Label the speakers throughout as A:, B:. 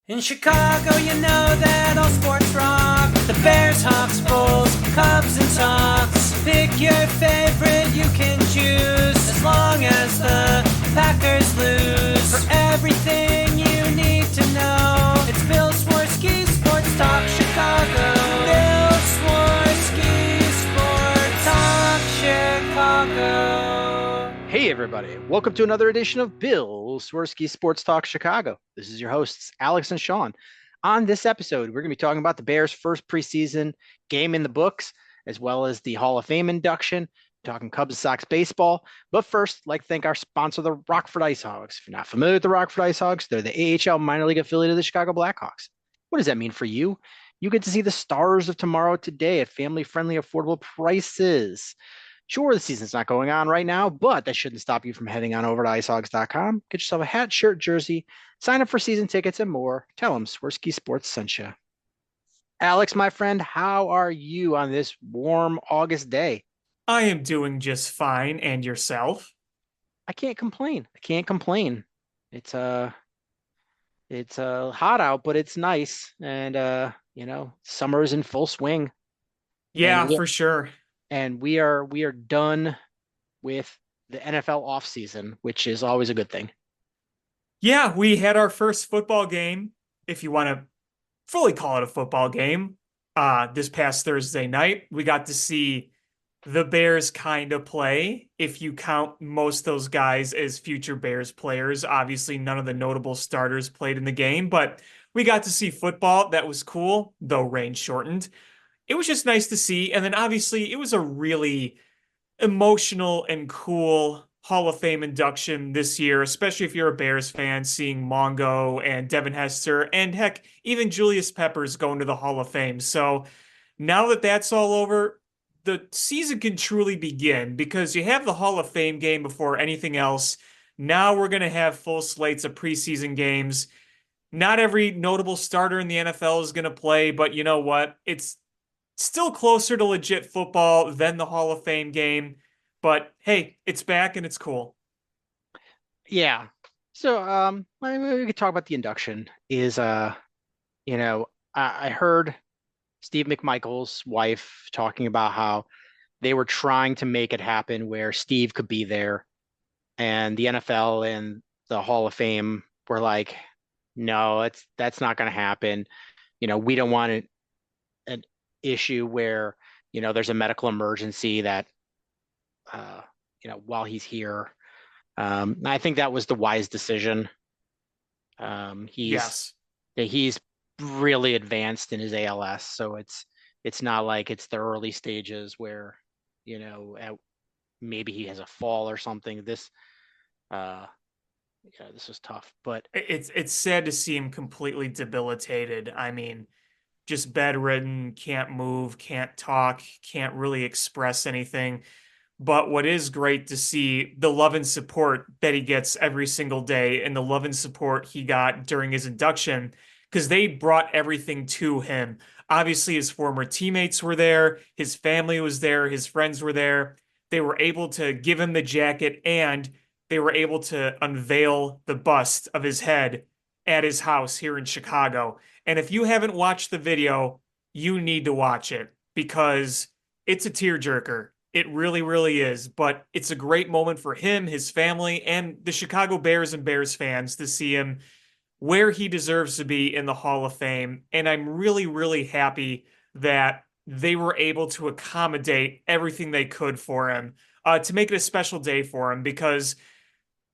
A: In Chicago, you know that all sports rock. The Bears, Hawks, Bulls, Cubs, and Sox. Pick your favorite, you can choose. As long as the Packers lose. For everything you need to know, it's Bill Swerski, Sports Talk Chicago. Bill Swerski, Sports Talk Chicago.
B: Hey, everybody. Welcome to another edition of Bill Swerski Sports Talk Chicago. This is your hosts, Alex and Sean. On this episode, we're going to be talking about the Bears' first preseason game in the books, as well as the Hall of Fame induction, talking Cubs and Sox baseball. But first, I'd like to thank our sponsor, the Rockford Ice Hogs. If you're not familiar with the Rockford Ice Hogs, they're the AHL minor league affiliate of the Chicago Blackhawks. What does that mean for you? You get to see the stars of tomorrow today at family-friendly, affordable prices. Sure, the season's not going on right now, but that shouldn't stop you from heading on over to icehogs.com. Get yourself a hat, shirt, jersey, sign up for season tickets, and more. Tell them Swerski Sports sent you. Alex, my friend, how are you on this warm August day?
C: I am doing just fine. And yourself?
B: I can't complain. I can't complain. It's hot out, but it's nice, and summer's in full swing, and
C: Yeah, for sure.
B: we are done with the NFL offseason, which is always a good thing.
C: Yeah, we had our first football game, if you want to fully call it a football game, this past Thursday night. We got to see the Bears kind of play, if you count most of those guys as future Bears players. Obviously, none of the notable starters played in the game, but we got to see football. That was cool, though rain shortened. It was just nice to see. And then obviously, it was a really emotional and cool Hall of Fame induction this year, especially if you're a Bears fan, seeing Mongo and Devin Hester and heck, even Julius Peppers going to the Hall of Fame. So now that that's all over, the season can truly begin because you have the Hall of Fame game before anything else. Now we're going to have full slates of preseason games. Not every notable starter in the NFL is going to play, but you know what? It's still closer to legit football than the Hall of Fame game. But hey, it's back and it's cool.
B: Yeah. So we could talk about the induction. I heard Steve McMichael's wife talking about how they were trying to make it happen where Steve could be there, and the NFL and the Hall of Fame were like, no, that's not going to happen. We don't want an issue where, there's a medical emergency that, while he's here. I think that was the wise decision. He's
C: Yes.
B: he's really advanced in his ALS, so it's not like it's the early stages where, maybe he has a fall or something. Uh, this was tough, but
C: It's sad to see him completely debilitated. I mean, just bedridden, can't move, can't talk, can't really express anything. But what is great to see the love and support that he gets every single day and the love and support he got during his induction because they brought everything to him. Obviously, his former teammates were there, his family was there, his friends were there. They were able to give him the jacket and they were able to unveil the bust of his head at his house here in Chicago. And if you haven't watched the video, you need to watch it because it's a tearjerker. It really, really is. But it's a great moment for him, his family, and the Chicago Bears and Bears fans to see him where he deserves to be in the Hall of Fame. And I'm really, really happy that they were able to accommodate everything they could for him to make it a special day for him because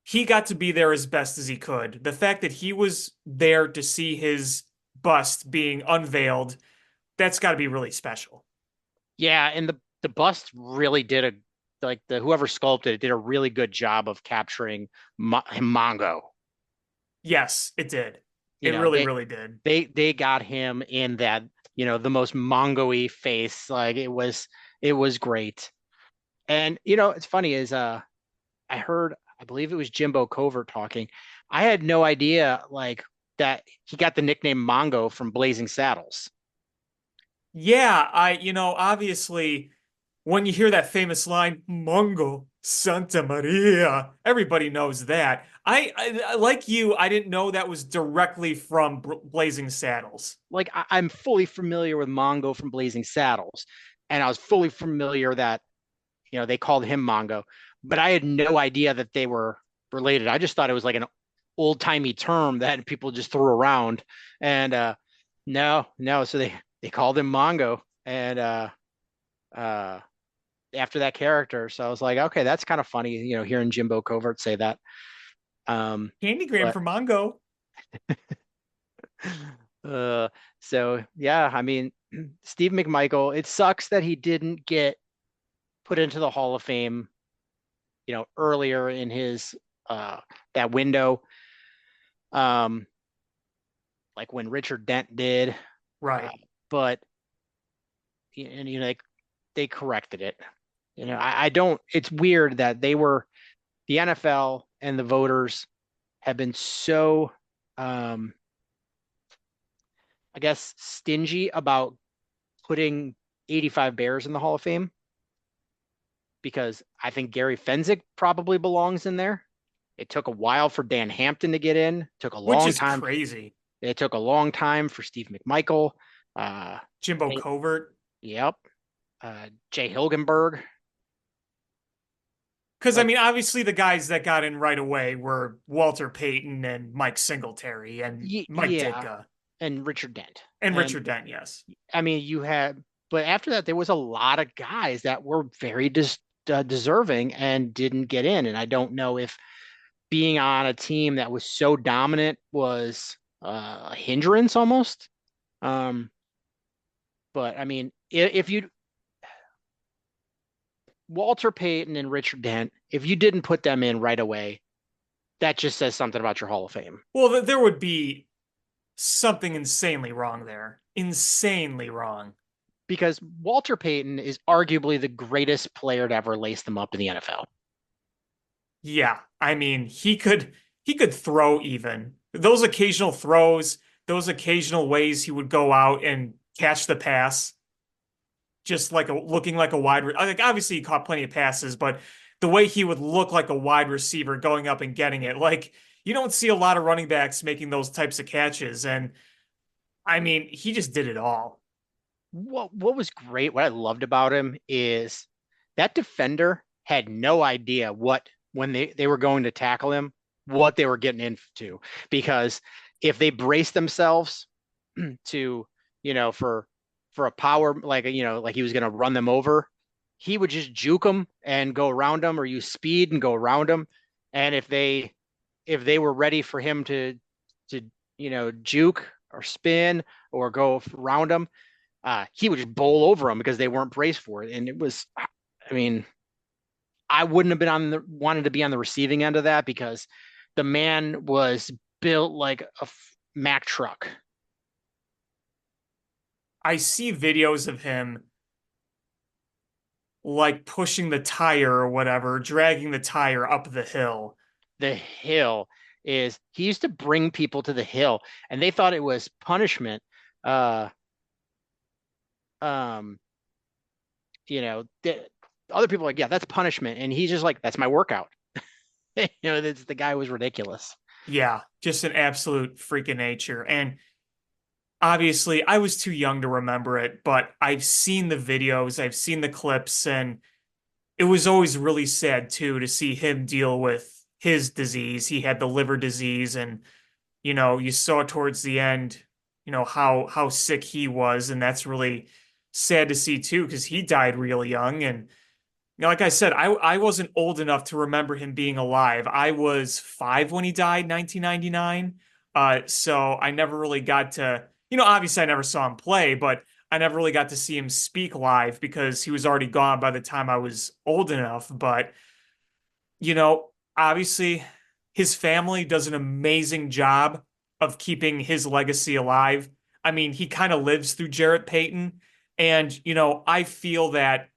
C: he got to be there as best as he could. The fact that he was there to see his bust being unveiled, that's got to be really special.
B: yeah, and the bust really did the whoever sculpted it did a really good job of capturing Mongo.
C: Yes, it did.
B: You
C: It
B: know,
C: really,
B: they
C: really did.
B: they got him in that, the most Mongo-y face. Like it was great. And it's funny is I believe it was Jimbo Covert talking. I had no idea like that he got the nickname Mongo from Blazing Saddles.
C: Yeah, obviously, when you hear that famous line, Mungo, Santa Maria. Everybody knows that. Like you, I didn't know that was directly from Blazing Saddles.
B: Like I'm fully familiar with Mongo from Blazing Saddles, and I was fully familiar that they called him Mongo, but I had no idea that they were related. I just thought it was like an old timey term that people just threw around, and no, no. So they called him Mongo, and uh, after that character. So I was like, okay, that's kind of funny, hearing Jimbo Covert say that.
C: Candygram
B: But
C: for Mongo.
B: uh, so yeah, I mean, Steve McMichael. It sucks that he didn't get put into the Hall of Fame, earlier in his that window, um, like when Richard Dent did. Uh,
C: Right.
B: but they corrected it. I don't. It's weird that the NFL and the voters have been so, I guess, stingy about putting 85 Bears in the Hall of Fame, because I think Gary Fenwick probably belongs in there. It took a while for Dan Hampton to get in. Took a
C: Which
B: long
C: is
B: time.
C: crazy.
B: It took a long time for Steve McMichael. Uh,
C: Jimbo
B: Jay,
C: Covert.
B: yep. Jay Hilgenberg.
C: Because, I
B: Like,
C: mean, obviously the guys that got in right away were Walter Payton and Mike Singletary and Mike
B: yeah,
C: Ditka
B: and Richard Dent.
C: and
B: And
C: Richard Dent, yes.
B: I mean, but after that, there was a lot of guys that were very deserving and didn't get in. And I don't know if being on a team that was so dominant was a hindrance almost. Um, but I mean, if you Walter Payton and Richard Dent, if you didn't put them in right away, that just says something about your Hall of Fame.
C: Well, there would be something insanely wrong there. Insanely wrong.
B: Because Walter Payton is arguably the greatest player to ever lace them up in the NFL.
C: Yeah, I mean, he could throw even. Those occasional throws, those occasional ways he would go out and catch the pass, just like looking like a like obviously he caught plenty of passes, but the way he would look like a wide receiver going up and getting it, like you don't see a lot of running backs making those types of catches. And I mean, he just did it all.
B: What was great, what I loved about him is that defender had no idea when they were going to tackle him, what they were getting into. Because if they brace themselves to, for a power, like, like he was going to run them over, he would just juke them and go around them, or use speed and go around them. And if they were ready for him to juke or spin or go around them, he would just bowl over them because they weren't braced for it. And it was, I mean, I wouldn't have wanted to be on the receiving end of that, because the man was built like a Mack truck.
C: I see videos of him like pushing the tire or whatever, dragging the tire up the hill.
B: The hill he used to bring people to the hill, and they thought it was punishment. Uh, um, the other people were like, yeah, that's punishment, and he's just like, that's my workout. The guy was ridiculous.
C: Yeah, just an absolute freak of nature. And obviously, I was too young to remember it, but I've seen the videos, I've seen the clips, and it was always really sad too to see him deal with his disease. He had the liver disease, and you saw towards the end, how sick he was, and that's really sad to see too, because he died real young. And like I said, I wasn't old enough to remember him being alive. I was 5 when he died, 1999. So I never really got to, obviously I never saw him play, but I never really got to see him speak live because he was already gone by the time I was old enough. But, obviously his family does an amazing job of keeping his legacy alive. I mean, he kind of lives through Jarrett Payton. And, I feel that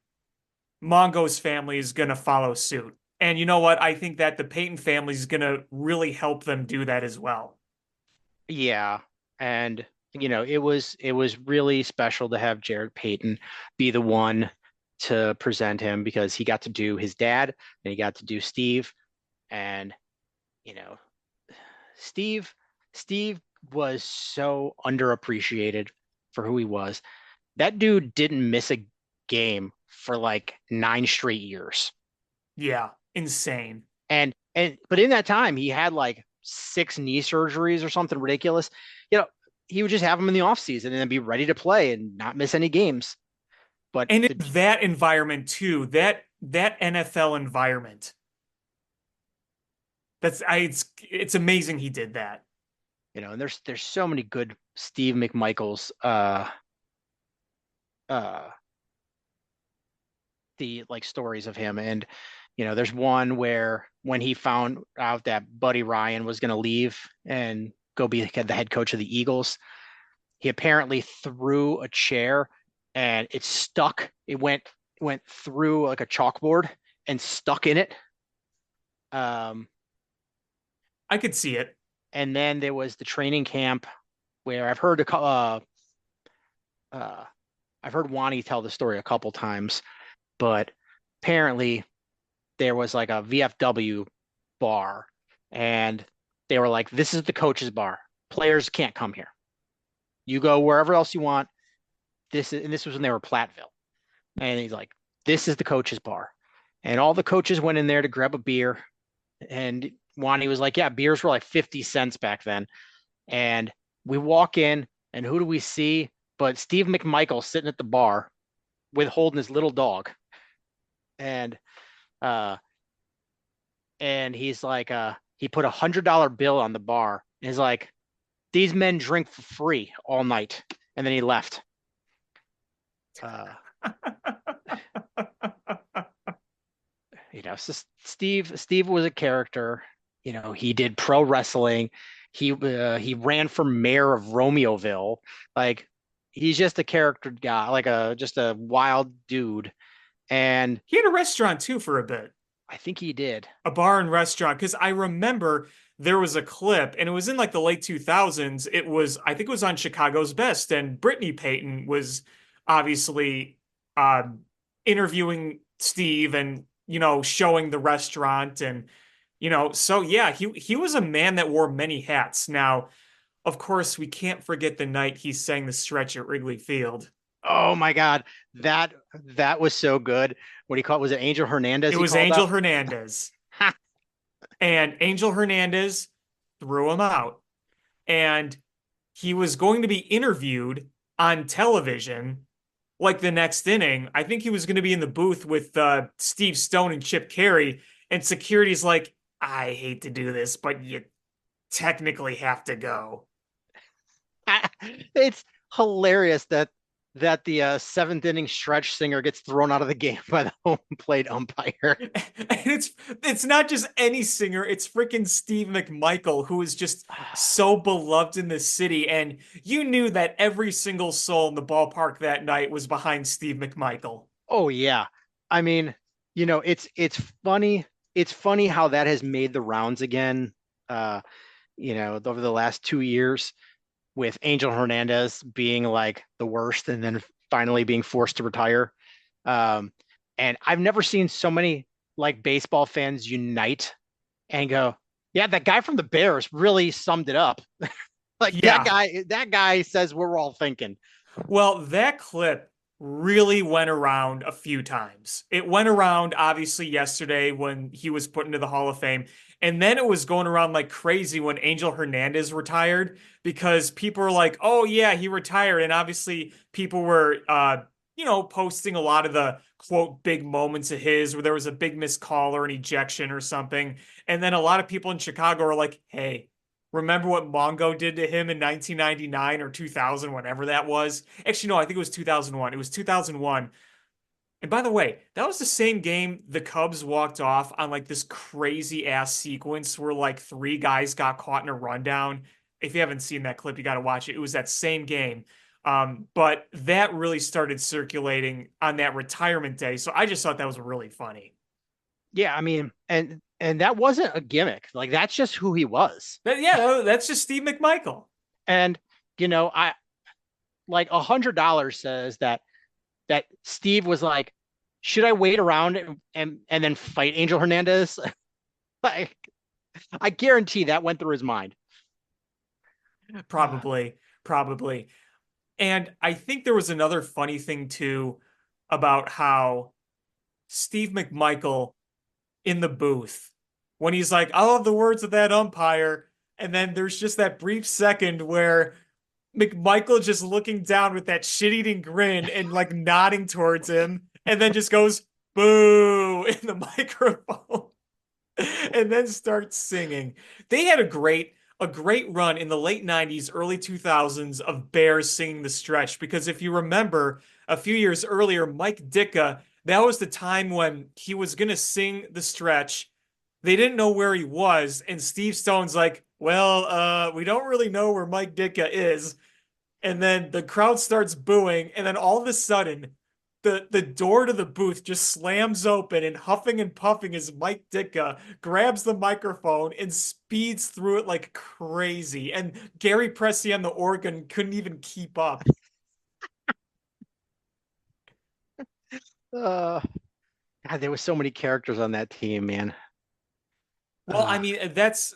C: Mongo's family is going to follow suit. And you know what? I think that the Payton family is going to really help them do that as well.
B: Yeah, and it was really special to have Jared Payton be the one to present him because he got to do his dad and he got to do Steve. And, you know, Steve, Steve was so underappreciated for who he was. That dude didn't miss a game for like 9 straight years.
C: Yeah, insane.
B: But in that time he had like 6 knee surgeries or something ridiculous. You know, he would just have them in the off season and then be ready to play and not miss any games. But
C: And in that environment too, that NFL environment, it's amazing he did that.
B: and there's so many good Steve McMichaels uh the like stories of him. And there's one where when he found out that Buddy Ryan was going to leave and go be the head coach of the Eagles, he apparently threw a chair and it stuck. It went through like a chalkboard and stuck in it. Um,
C: I could see it.
B: and then there was the training camp where I've heard Wani tell the story a couple times, but apparently there was like a VFW bar and they were like, this is the coach's bar. Players can't come here. You go wherever else you want. This was when they were Platteville. And he's like, this is the coach's bar. And all the coaches went in there to grab a beer. And Wani was like, yeah, beers were like 50 cents back then. And we walk in, and who do we see but Steve McMichael sitting at the bar with holding his little dog. And uh and he's like, he put $100 bill on the bar. And he's like, these men drink for free all night. And then he left. So Steve was a character. He did pro wrestling. He ran for mayor of Romeoville. Like, he's just a character guy, like just a wild dude. And
C: he had a restaurant too for a bit.
B: I think he did.
C: A bar and restaurant, because I remember there was a clip, and it was in like the late 2000s. I think it was on Chicago's Best, and Brittany Payton was obviously interviewing Steve and, showing the restaurant. And, so yeah, he was a man that wore many hats. Now, of course, we can't forget the night he sang the stretch at Wrigley Field.
B: Oh my God. That was so good. What he called, was it Angel Hernandez?
C: It was Angel Hernandez. And Angel Hernandez threw him out. And he was going to be interviewed on television like the next inning. I think he was going to be in the booth with Steve Stone and Chip Carey. And security's like, I hate to do this, but you technically have to go.
B: It's hilarious that the seventh inning stretch singer gets thrown out of the game by the home plate umpire.
C: And it's not just any singer, it's freaking Steve McMichael, who is just so beloved in the city. And you knew that every single soul in the ballpark that night was behind Steve McMichael.
B: Oh yeah. I mean, it's funny. It's funny how that has made the rounds again, over the last 2 years, with Angel Hernandez being like the worst and then finally being forced to retire. And I've never seen so many like baseball fans unite and go, yeah, that guy from the Bears really summed it up. Like, yeah. that guy says what we're all thinking.
C: Well, that clip really went around a few times. It went around obviously yesterday when he was put into the Hall of Fame. And then it was going around like crazy when Angel Hernandez retired, because people were like, oh yeah, he retired. And obviously people were, posting a lot of the quote big moments of his where there was a big missed call or an ejection or something. And then a lot of people in Chicago are like, hey, remember what Mongo did to him in 1999 or 2000, whatever that was? Actually, no, I think it was 2001. It was 2001. And by the way, that was the same game the Cubs walked off on like this crazy ass sequence where like 3 guys got caught in a rundown. If you haven't seen that clip, you got to watch it. It was that same game. But that really started circulating on that retirement day. So I just thought that was really funny.
B: Yeah, I mean, and that wasn't a gimmick. Like, that's just who he was.
C: That's just Steve McMichael.
B: And I like $100 says that Steve was like, should I wait around and then fight Angel Hernandez? Like, I guarantee that went through his mind. Uh,
C: Probably, probably. And I think there was another funny thing too about how Steve McMichael in the booth when he's like, I love the words of that umpire. And then there's just that brief second where McMichael just looking down with that shit-eating grin and like nodding towards him, and then just goes, boo, in the microphone. And then starts singing. They had a great run in the late 90s, early 2000s of Bears singing the stretch because if you remember a few years earlier, Mike Ditka, that was the time when he was going to sing the stretch. They didn't know where he was and Steve Stone's like, "Well, we don't really know where Mike Ditka is." And then the crowd starts booing and then all of a sudden the door to the booth just slams open and huffing and puffing as Mike Ditka grabs the microphone and speeds through it like crazy. And Gary Pressey on the organ couldn't even keep up.
B: uh, God, there was so many characters on that team, man.
C: Well, I
B: Uh,
C: mean, that's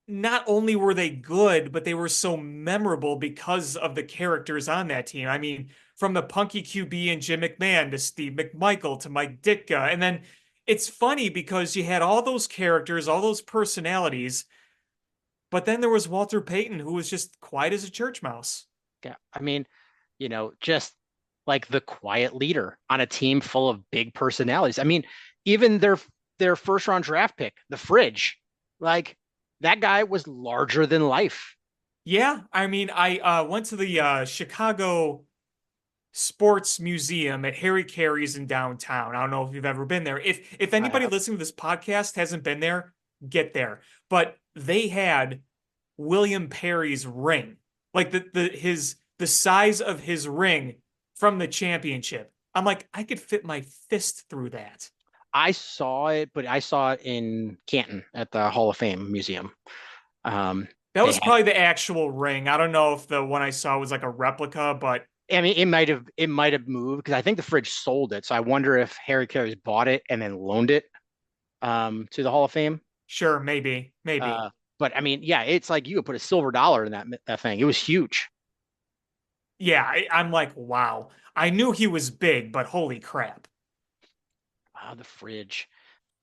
C: not only were they good, but they were so memorable because of the characters on that team. I mean, from the punky QB and Jim McMahon to Steve McMichael to Mike Ditka. And then it's funny because you had all those characters, all those personalities, but then there was Walter Payton, who was just quiet as a church mouse.
B: yeah, I mean, just like the quiet leader on a team full of big personalities. I mean, even their first round draft pick, the Fridge, like that guy was larger than life.
C: Yeah, I mean, I went to the Chicago Sports Museum at Harry Carey's in downtown. I don't know if you've ever been there. If
B: I
C: anybody
B: have.
C: listening to this podcast hasn't been there, get there. But they had William Perry's ring, like the size of his ring from the championship. I'm like, I could fit my fist through that.
B: I saw it, but I saw it in Canton at the Hall of Fame Museum. Um,
C: That
B: they
C: was
B: had,
C: probably the actual ring. I don't know if the one I saw was like a replica, but
B: I mean, it might have moved because I think the Fridge sold it. So I wonder if Harry Caray's bought it and then loaned it to the Hall of Fame.
C: sure, maybe, maybe.
B: Uh, but I mean, yeah, it's like you could put a silver dollar in that thing. It was huge.
C: Yeah, I'm like, wow. I knew he was big, but holy crap.
B: The Fridge.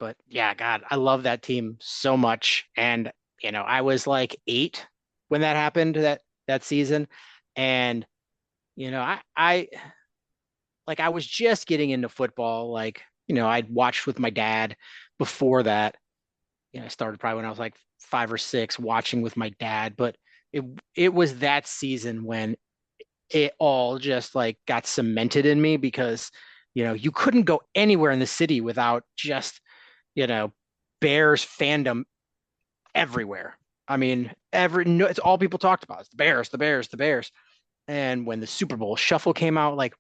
B: But yeah, God, I love that team so much. And I was like 8 when that happened that season, and I like I was just getting into football. Like I'd watched with my dad before that. I started probably when I was like 5 or 6 watching with my dad, but it it was that season when it all just like got cemented in me because you couldn't go anywhere in the city without just you know Bears fandom everywhere. I mean, no, it's all people talked about. It's the Bears, the Bears, the Bears. And when the Super Bowl shuffle came out, like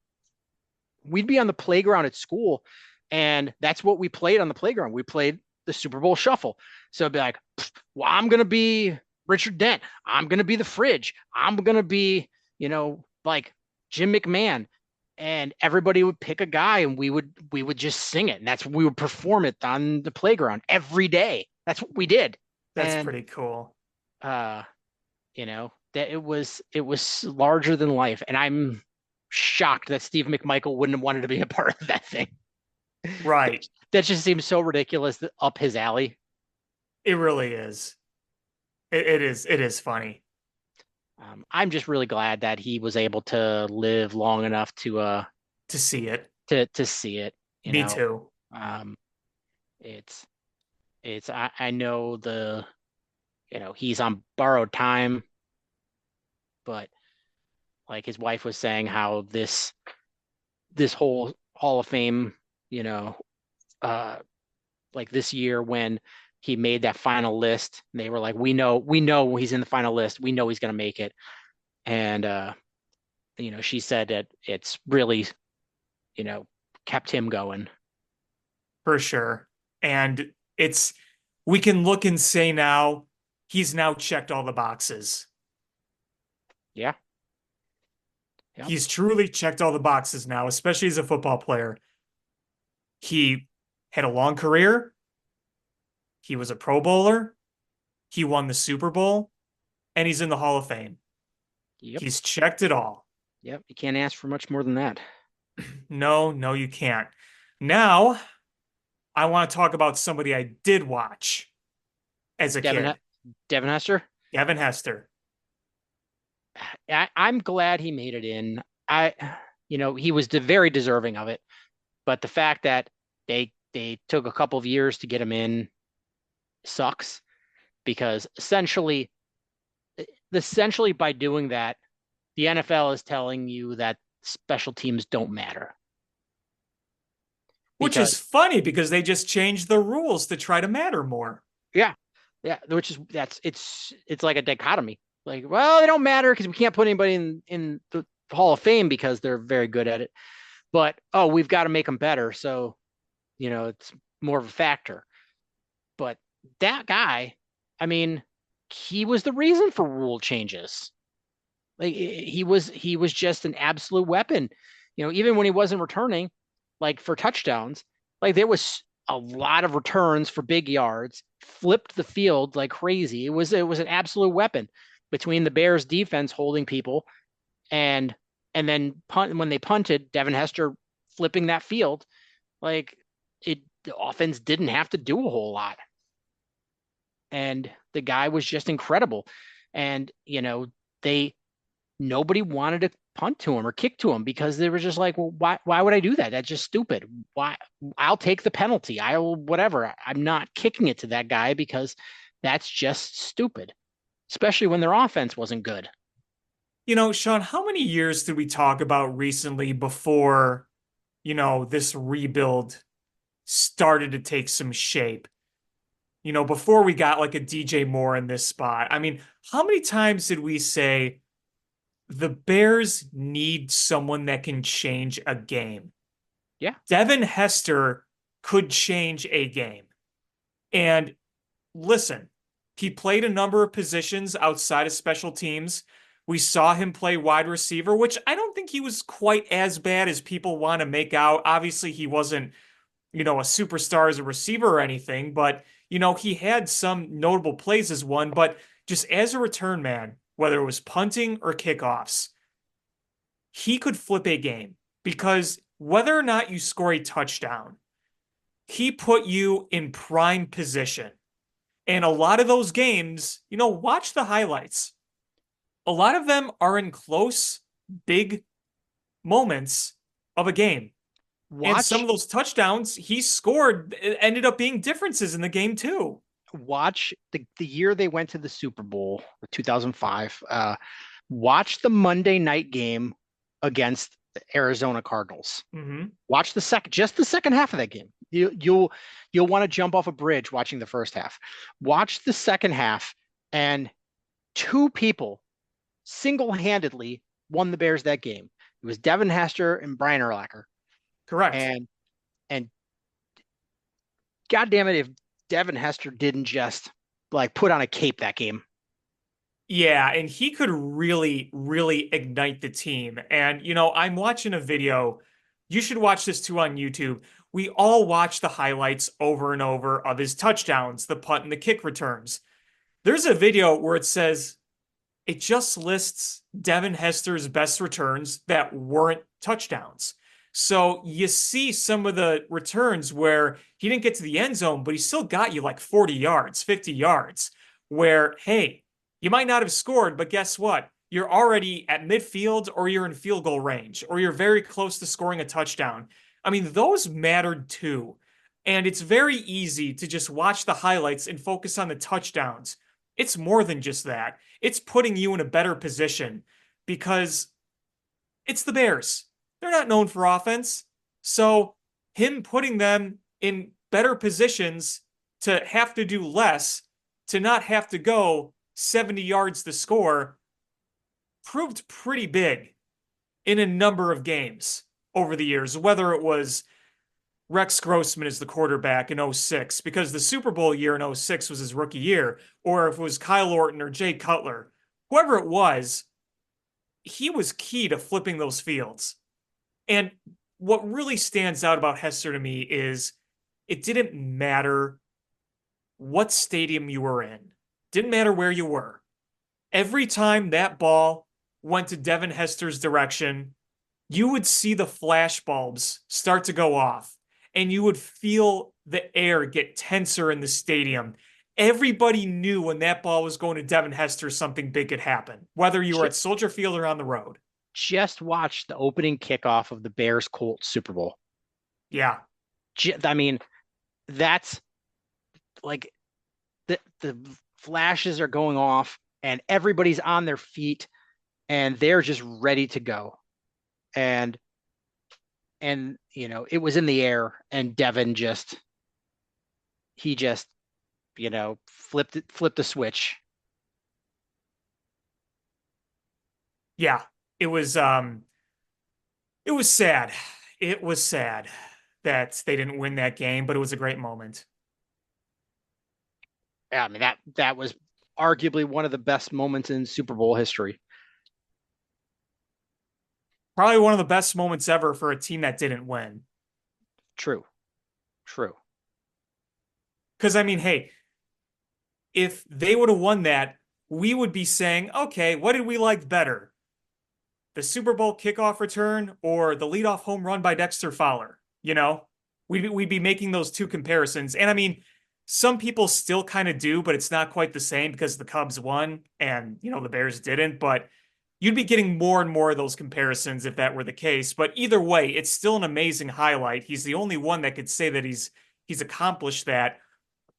B: we'd be on the playground at school, and that's what we played on the playground. We played the Super Bowl shuffle. So it'd be like, well, I'm gonna be Richard Dent. I'm gonna be the Fridge. I'm gonna be, like Jim McMahon. And everybody would pick a guy, and we would just sing it, and we would perform it on the playground every day. That's what we did.
C: That's
B: And
C: pretty cool.
B: uh, that it was larger than life, and I'm shocked that Steve McMichael wouldn't have wanted to be a part of that thing.
C: Right.
B: That just seems so ridiculous up his alley.
C: It really is. It is funny
B: I'm just really glad that he was able to live long enough
C: to see it.
B: to see it. You
C: Me
B: know,
C: too.
B: um, it's I know he's on borrowed time, but like his wife was saying, how this whole Hall of Fame, you know, uh, like this year when he made that final list, they were like, we know he's in the final list. We know he's gonna make it. And she said that it's really, you know, kept him going.
C: For sure. And it's we can look and say now he's now checked all the boxes.
B: Yeah. Yep.
C: He's truly checked all the boxes now, especially as a football player. He had a long career. He was a Pro Bowler. He won the Super Bowl, and he's in the Hall of Fame.
B: Yep.
C: He's checked it all.
B: Yep. You can't ask for much more than that.
C: No, no, you can't. Now, I want to talk about somebody I did watch as a kid,
B: Devin Hester.
C: Devin Hester.
B: I'm glad he made it in. He was very deserving of it, but the fact that they took a couple of years to get him in sucks because essentially by doing that, the NFL is telling you that special teams don't matter.
C: Which is funny because they just changed the rules to try to matter more.
B: Yeah. Yeah. It's like a dichotomy. Like, well, they don't matter because we can't put anybody in the Hall of Fame because they're very good at it. But, oh, we've got to make them better. So, it's more of a factor. But that guy, I mean, he was the reason for rule changes. Like he was just an absolute weapon. Even when he wasn't returning, like for touchdowns, like there was a lot of returns for big yards, flipped the field like crazy. It was an absolute weapon between the Bears defense holding people and then when they punted, Devin Hester flipping that field, like the offense didn't have to do a whole lot. And the guy was just incredible. And nobody wanted to punt to him or kick to him because they were just like, well, why would I do that? That's just stupid. Why? I'll take the penalty. I will, whatever. I'm not kicking it to that guy because that's just stupid, especially when their offense wasn't good.
C: Sean, how many years did we talk about recently before, this rebuild started to take some shape? Before we got like a DJ Moore in this spot. I mean, how many times did we say the Bears need someone that can change a game?
B: Yeah.
C: Devin Hester could change a game. And listen, he played a number of positions outside of special teams. We saw him play wide receiver, which I don't think he was quite as bad as people want to make out. Obviously, he wasn't, a superstar as a receiver or anything, but, he had some notable plays as one. But just as a return man, whether it was punting or kickoffs, he could flip a game because whether or not you score a touchdown, he put you in prime position. And a lot of those games, watch the highlights. A lot of them are in close, big moments of a game. And some of those touchdowns he scored ended up being differences in the game too.
B: Watch the year they went to the Super Bowl, 2005. Watch the Monday night game against the Arizona Cardinals.
C: Mm-hmm.
B: Watch the second half of that game. You'll want to jump off a bridge watching the first half. Watch the second half, and two people single-handedly won the Bears that game. It was Devin Hester and Brian Urlacher.
C: Correct.
B: And God damn it, if Devin Hester didn't just like put on a cape that game.
C: Yeah, and he could really, really ignite the team. And, I'm watching a video. You should watch this too on YouTube. We all watch the highlights over and over of his touchdowns, the punt and the kick returns. There's a video where it says it just lists Devin Hester's best returns that weren't touchdowns. So you see some of the returns where he didn't get to the end zone, but he still got you like 40 yards, 50 yards, where, hey, you might not have scored, but guess what? You're already at midfield or you're in field goal range or you're very close to scoring a touchdown. I mean, those mattered too. And it's very easy to just watch the highlights and focus on the touchdowns. It's more than just that. It's putting you in a better position because it's the Bears. They're not known for offense. So him putting them in better positions to have to do less, to not have to go 70 yards to score, proved pretty big in a number of games over the years, whether it was Rex Grossman as the quarterback in 06, because the Super Bowl year in 06 was his rookie year, or if it was Kyle Orton or Jay Cutler, whoever it was, he was key to flipping those fields. And what really stands out about Hester to me is it didn't matter what stadium you were in. Didn't matter where you were. Every time that ball went to Devin Hester's direction, you would see the flash bulbs start to go off and you would feel the air get tenser in the stadium. Everybody knew when that ball was going to Devin Hester, something big could happen, whether you were at Soldier Field or on the road.
B: Just watch the opening kickoff of the Bears Colts Super Bowl.
C: Yeah.
B: I mean, that's like the flashes are going off and everybody's on their feet and they're just ready to go. And it was in the air and Devin just flipped the switch.
C: Yeah. It was sad. It was sad that they didn't win that game, but it was a great moment.
B: Yeah, I mean that was arguably one of the best moments in Super Bowl history.
C: Probably one of the best moments ever for a team that didn't win.
B: True.
C: Because, I mean, hey, if they would have won that, we would be saying, okay, what did we like better? The Super Bowl kickoff return or the leadoff home run by Dexter Fowler? We'd be making those two comparisons. And I mean, some people still kind of do, but it's not quite the same because the Cubs won and, the Bears didn't. But you'd be getting more and more of those comparisons if that were the case. But either way, it's still an amazing highlight. He's the only one that could say that he's accomplished that.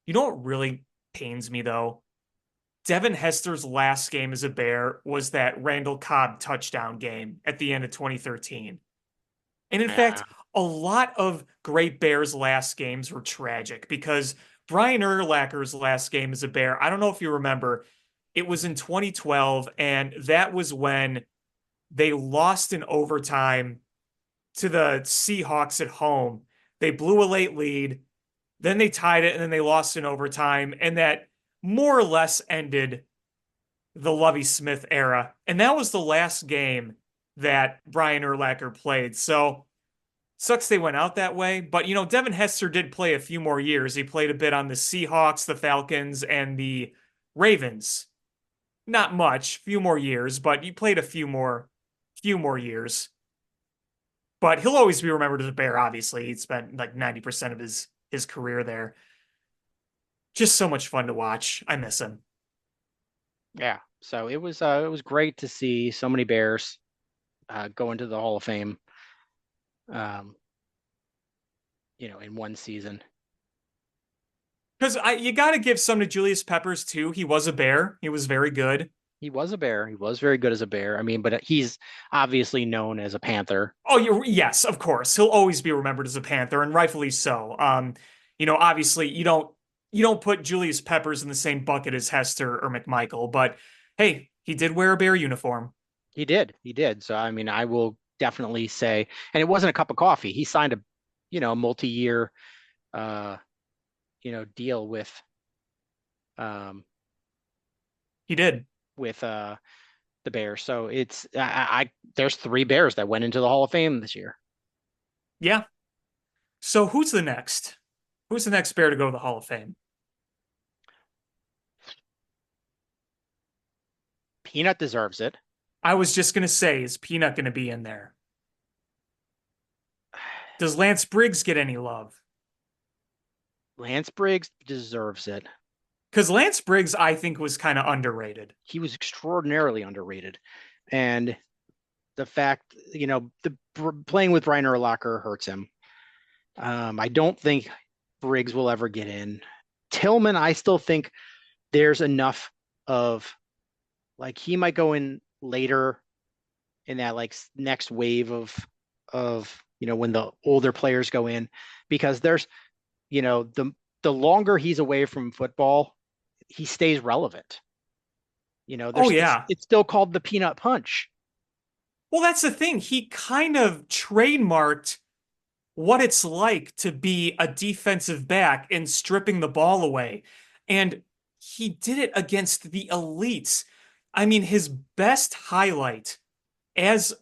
C: You know what really pains me, though? Devin Hester's last game as a Bear was that Randall Cobb touchdown game at the end of 2013. And in fact, a lot of great Bears' last games were tragic because Brian Urlacher's last game as a Bear, I don't know if you remember, it was in 2012, and that was when they lost in overtime to the Seahawks at home. They blew a late lead, then they tied it, and then they lost in overtime, and that more or less ended the Lovie Smith era. And that was the last game that Brian Urlacher played. So sucks they went out that way. But, Devin Hester did play a few more years. He played a bit on the Seahawks, the Falcons, and the Ravens. Not much, few more years, but he played a few more years. But he'll always be remembered as a Bear, obviously. He spent like 90% of his career there. Just so much fun to watch. I miss him.
B: Yeah. So it was great to see so many Bears go into the Hall of Fame. In one season.
C: Because you got to give some to Julius Peppers too. He was a Bear. He was very good.
B: He was a Bear. He was very good as a Bear. I mean, but he's obviously known as a Panther.
C: Oh, yes, of course. He'll always be remembered as a Panther, and rightfully so. Obviously you don't put Julius Peppers in the same bucket as Hester or McMichael, but hey, he did wear a Bear uniform.
B: He did. So I mean, I will definitely say, and it wasn't a cup of coffee. He signed a multi-year deal with
C: he did
B: with the Bears. So it's there's 3 Bears that went into the Hall of Fame this year.
C: Yeah. So who's the next? Who's the next Bear to go to the Hall of Fame?
B: Peanut deserves it.
C: I was just going to say, is Peanut going to be in there? Does Lance Briggs get any love?
B: Lance Briggs deserves it.
C: Because Lance Briggs, I think, was kind of underrated.
B: He was extraordinarily underrated. And the fact, playing with Brian Urlacher hurts him. I don't think Briggs will ever get in. Tillman, I still think there's enough of, he might go in later in that, next wave of when the older players go in, because there's, the longer he's away from football, he stays relevant. It's still called the peanut punch.
C: Well, that's the thing. He kind of trademarked what it's like to be a defensive back and stripping the ball away. And he did it against the elites. I mean, his best highlight as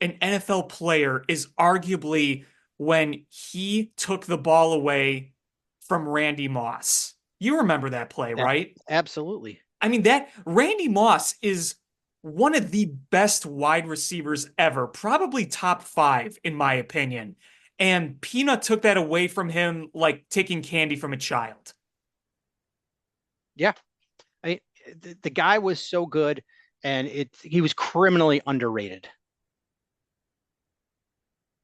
C: an NFL player is arguably when he took the ball away from Randy Moss. You remember that play,
B: Yeah,
C: right?
B: absolutely.
C: I mean, that Randy Moss is one of the best wide receivers ever, probably top five, in my opinion. And Peanut took that away from him like taking candy from a child.
B: Yeah. I, the guy was so good, and he was criminally underrated.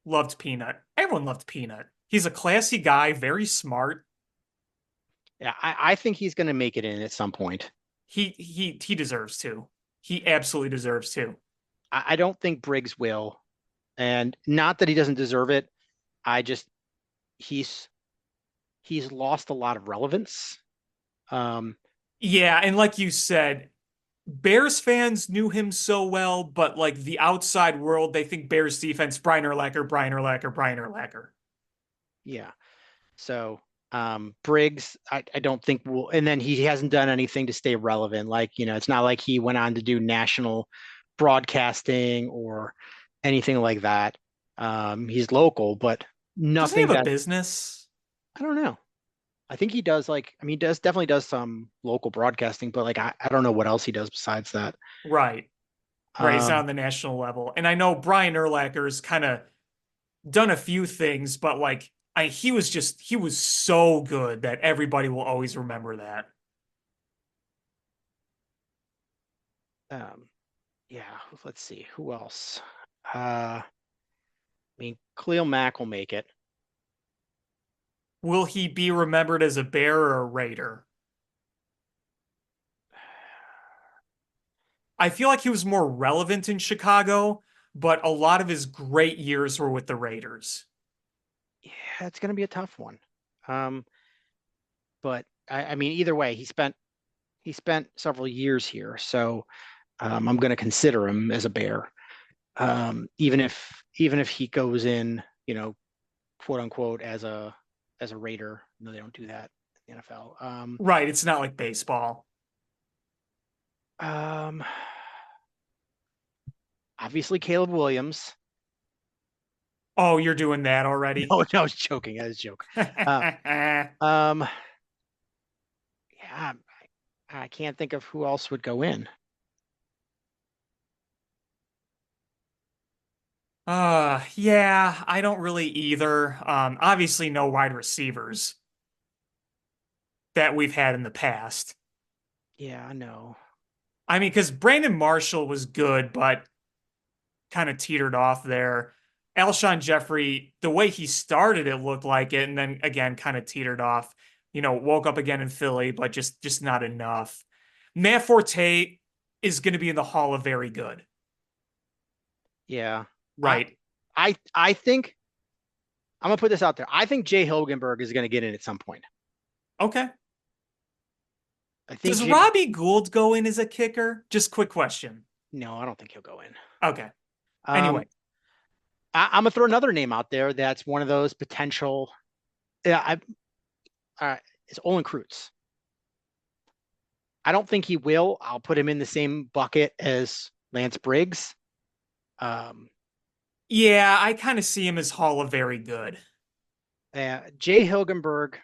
C: Loved Peanut. Everyone loved Peanut. He's a classy guy, very smart.
B: Yeah, I think he's going to make it in at some point.
C: He deserves to. He absolutely deserves to.
B: I don't think Briggs will, and not that he doesn't deserve it. I just he's he's lost a lot of relevance. Um,
C: Yeah, and like you said, Bears fans knew him so well, but like the outside world, they think Bears defense, Brian Urlacher, Brian Urlacher, Brian Urlacher.
B: yeah. So Briggs, I don't think will, and then he hasn't done anything to stay relevant. Like, it's not like he went on to do national broadcasting or anything like that. He's local, but
C: Doesn't he
B: nothing
C: have a
B: that
C: business?
B: I don't know. I think he does he does definitely does some local broadcasting, but like I don't know what else he does besides that.
C: Right. Right. He's not
B: Um,
C: on the national level. And I know Brian Urlacher's kind of done a few things, but like he was so good that everybody will always remember that.
B: um, yeah, let's see who else. I mean, Khalil Mack will make it.
C: Will he be remembered as a Bear or a Raider? I feel like he was more relevant in Chicago, but a lot of his great years were with the Raiders.
B: Yeah, it's going to be a tough one. Um, but I mean, either way, he spent several years here, so I'm going to consider him as a Bear, even if he goes in, quote unquote, as a Raider. No, they don't do that in the NFL.
C: Right, it's not like baseball.
B: Um, Obviously Caleb Williams.
C: Oh, you're doing that already?
B: No, no, I was joking. I was joking. Uh, um, yeah, I can't think of who else would go in.
C: Yeah, I don't really either. Obviously no wide receivers that we've had in the past.
B: Yeah, I know.
C: I mean, because Brandon Marshall was good, but kind of teetered off there. Alshon Jeffrey, the way he started, it looked like it, and then again, kind of teetered off. Woke up again in Philly, but just not enough. Matt Forte is going to be in the Hall of Very Good,
B: Yeah, I,
C: right?
B: I think I'm gonna put this out there. I think Jay Hilgenberg is gonna get in at some point.
C: Okay.
B: I think
C: Does
B: Jay.
C: Robbie Gould go in as a kicker? Just quick question.
B: No, I don't think he'll go in.
C: Okay.
B: Um,
C: Anyway,
B: I'm gonna throw another name out there. That's one of those potential. Yeah, it's Olin Kreutz. I don't think he will. I'll put him in the same bucket as Lance Briggs. Um,
C: yeah, I kind of see him as Hall of Very Good.
B: Jay Hilgenberg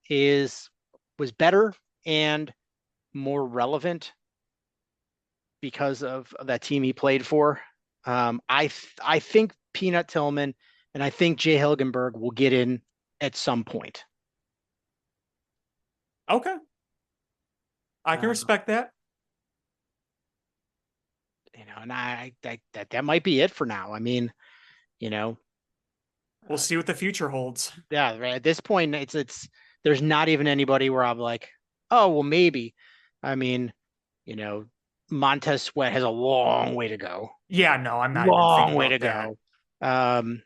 B: is was better and more relevant because of that team he played for. I think Peanut Tillman and I think Jay Hilgenberg will get in at some point.
C: Okay. I can
B: Uh,
C: respect that.
B: and that might be it for now. I mean, you know,
C: We'll
B: uh,
C: see what the future holds.
B: yeah, right, at this point, it's there's not even anybody where I'm like, oh well, maybe. I mean, you know, Montez Sweat has a long way to go.
C: Yeah, no, I'm not even
B: Long
C: thinking
B: way to
C: about that.
B: go.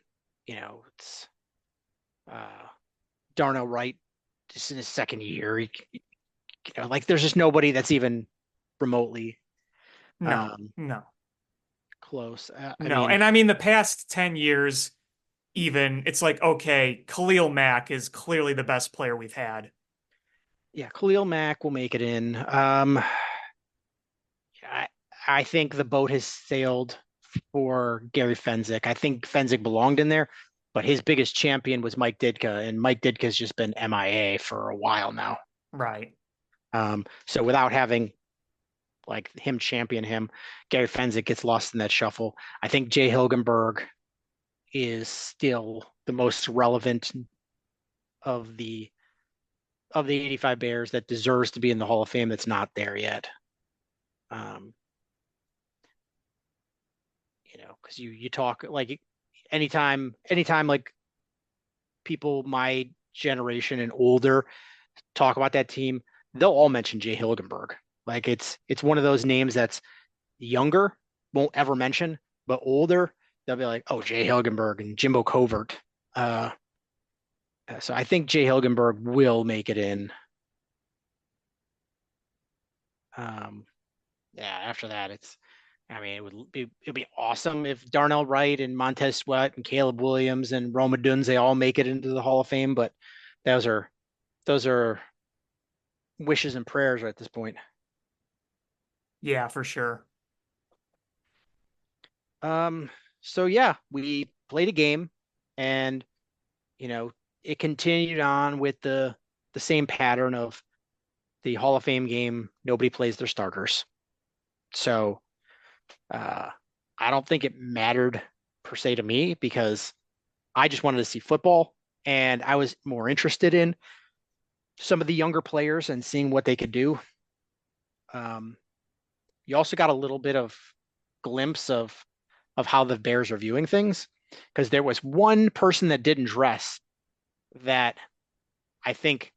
B: It's uh, Darnell Wright just in his second year. Like there's just nobody that's even remotely
C: No,
B: um,
C: no,
B: close. I
C: no.
B: mean,
C: And I mean, the past 10 years, even, it's like, okay, Khalil Mack is clearly the best player we've had.
B: yeah, Khalil Mack will make it in. I, I think the boat has sailed for Gary Fenwick. I think Fenwick belonged in there, but his biggest champion was Mike Ditka, and Mike Ditka's just been MIA for a while now.
C: Right.
B: So without having like him champion him, Gary Fenwick gets lost in that shuffle. I think Jay Hilgenberg is still the most relevant of the 85 Bears that deserves to be in the Hall of Fame that's not there yet. Um, because you talk like anytime like people my generation and older talk about that team, they'll all mention Jay Hilgenberg. Like it's one of those names that's younger won't ever mention, but older they'll be like, oh, Jay Hilgenberg and Jimbo Covert. So I think Jay Hilgenberg will make it in. Yeah, after that, it'd be awesome if Darnell Wright and Montez Sweat and Caleb Williams and Rome Odunze all make it into the Hall of Fame, but those are wishes and prayers at this point.
C: Yeah, for sure.
B: So yeah, we played a game, and it continued on with the same pattern of the Hall of Fame game. Nobody plays their starters. So I don't think it mattered per se to me because I just wanted to see football, and I was more interested in some of the younger players and seeing what they could do. You also got a little bit of glimpse of how the Bears are viewing things, because there was one person that didn't dress that I think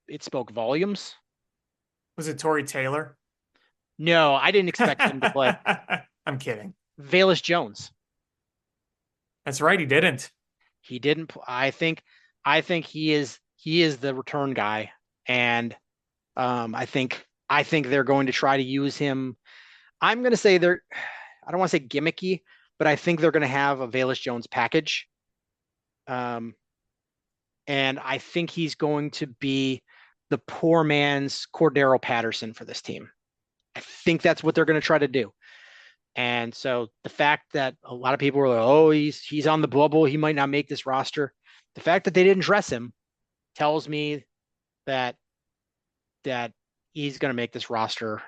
B: it spoke volumes.
C: Was it Tory Taylor?
B: No, I didn't expect him to play.
C: I'm kidding.
B: Velus Jones.
C: That's right, he didn't.
B: He didn't. I think he is the return guy, and I think they're going to try to use him. I'm going to say I don't want to say gimmicky, but I think they're going to have a Velus Jones package. And I think he's going to be the poor man's Cordero Patterson for this team. I think that's what they're going to try to do. And so the fact that a lot of people were like, oh, he's on the bubble, he might not make this roster. The fact that they didn't dress him tells me that he's going to make this roster.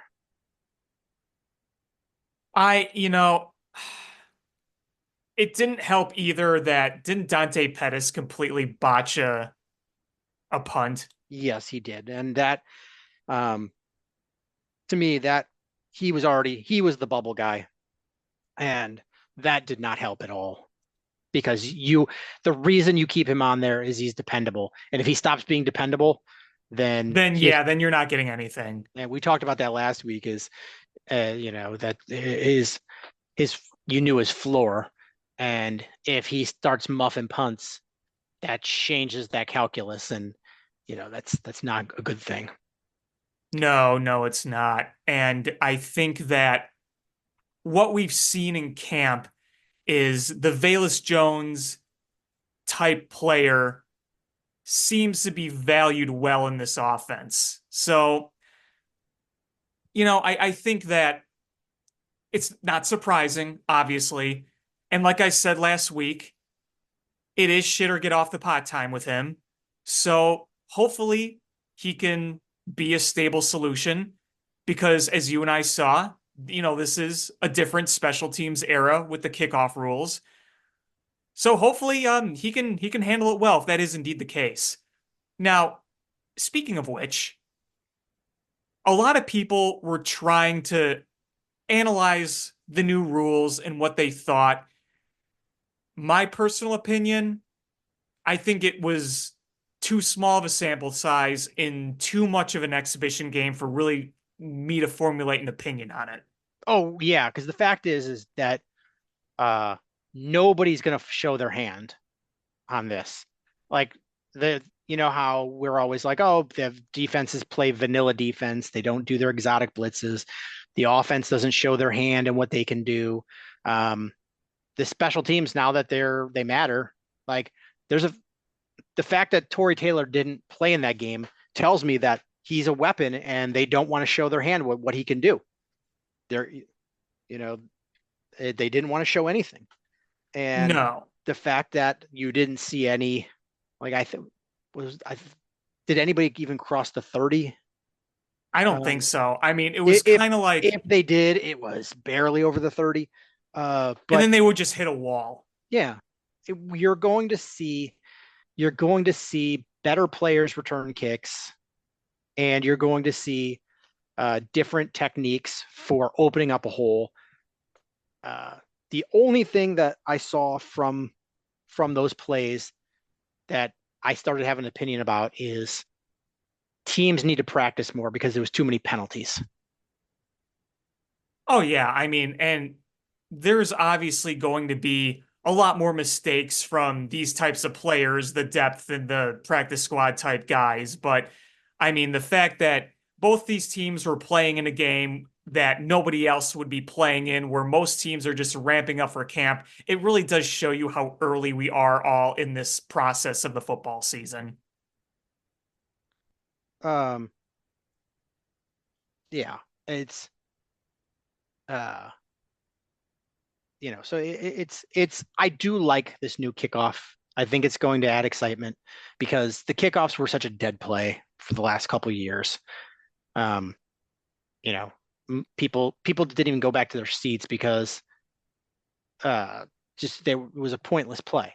C: It didn't help either that didn't Dante Pettis completely botch a punt?
B: Yes, he did. And that, to me, that he was the bubble guy. And that did not help at all, because the reason you keep him on there is he's dependable. And if he stops being dependable, then
C: you're not getting anything.
B: And we talked about that last week is, that is his floor. And if he starts muffing punts, that changes that calculus. And, that's not a good thing.
C: No, it's not. And I think that what we've seen in camp is the Velus Jones type player seems to be valued well in this offense. So, I think that it's not surprising, obviously. And like I said last week, it is shit or get off the pot time with him. So hopefully he can be a stable solution, because as you and I saw, this is a different special teams era with the kickoff rules. So hopefully he can handle it well if that is indeed the case. Now, speaking of which, a lot of people were trying to analyze the new rules and what they thought. My personal opinion, I think it was too small of a sample size in too much of an exhibition game for really me to formulate an opinion on it.
B: Oh yeah, because the fact is that nobody's going to show their hand on this. Like how we're always like, oh, the defenses play vanilla defense. They don't do their exotic blitzes. The offense doesn't show their hand and what they can do. The special teams, now that they matter, like the fact that Tory Taylor didn't play in that game tells me that he's a weapon and they don't want to show their hand what he can do. They're, They didn't want to show anything. And
C: No,
B: the fact that you didn't see any, like I think was I did anybody even cross the 30?
C: I don't think
B: Um,
C: so. I mean, it was
B: if
C: kind of like,
B: if they did, it was barely over the 30.
C: and
B: But
C: then they would just hit a wall.
B: yeah, you're going to see better players return kicks, and you're going to see different techniques for opening up a hole. Uh, the only thing that I saw from those plays that I started having an opinion about is teams need to practice more because there was too many penalties.
C: Oh yeah, I mean, and there's obviously going to be a lot more mistakes from these types of players, the depth and the practice squad type guys, but I mean, the fact that both these teams were playing in a game that nobody else would be playing in, where most teams are just ramping up for camp, it really does show you how early we are all in this process of the football season.
B: Um, yeah, it's uh, so it's I do like this new kickoff. I think it's going to add excitement because the kickoffs were such a dead play for the last couple of years. Um, you know, people didn't even go back to their seats because just there was a pointless play.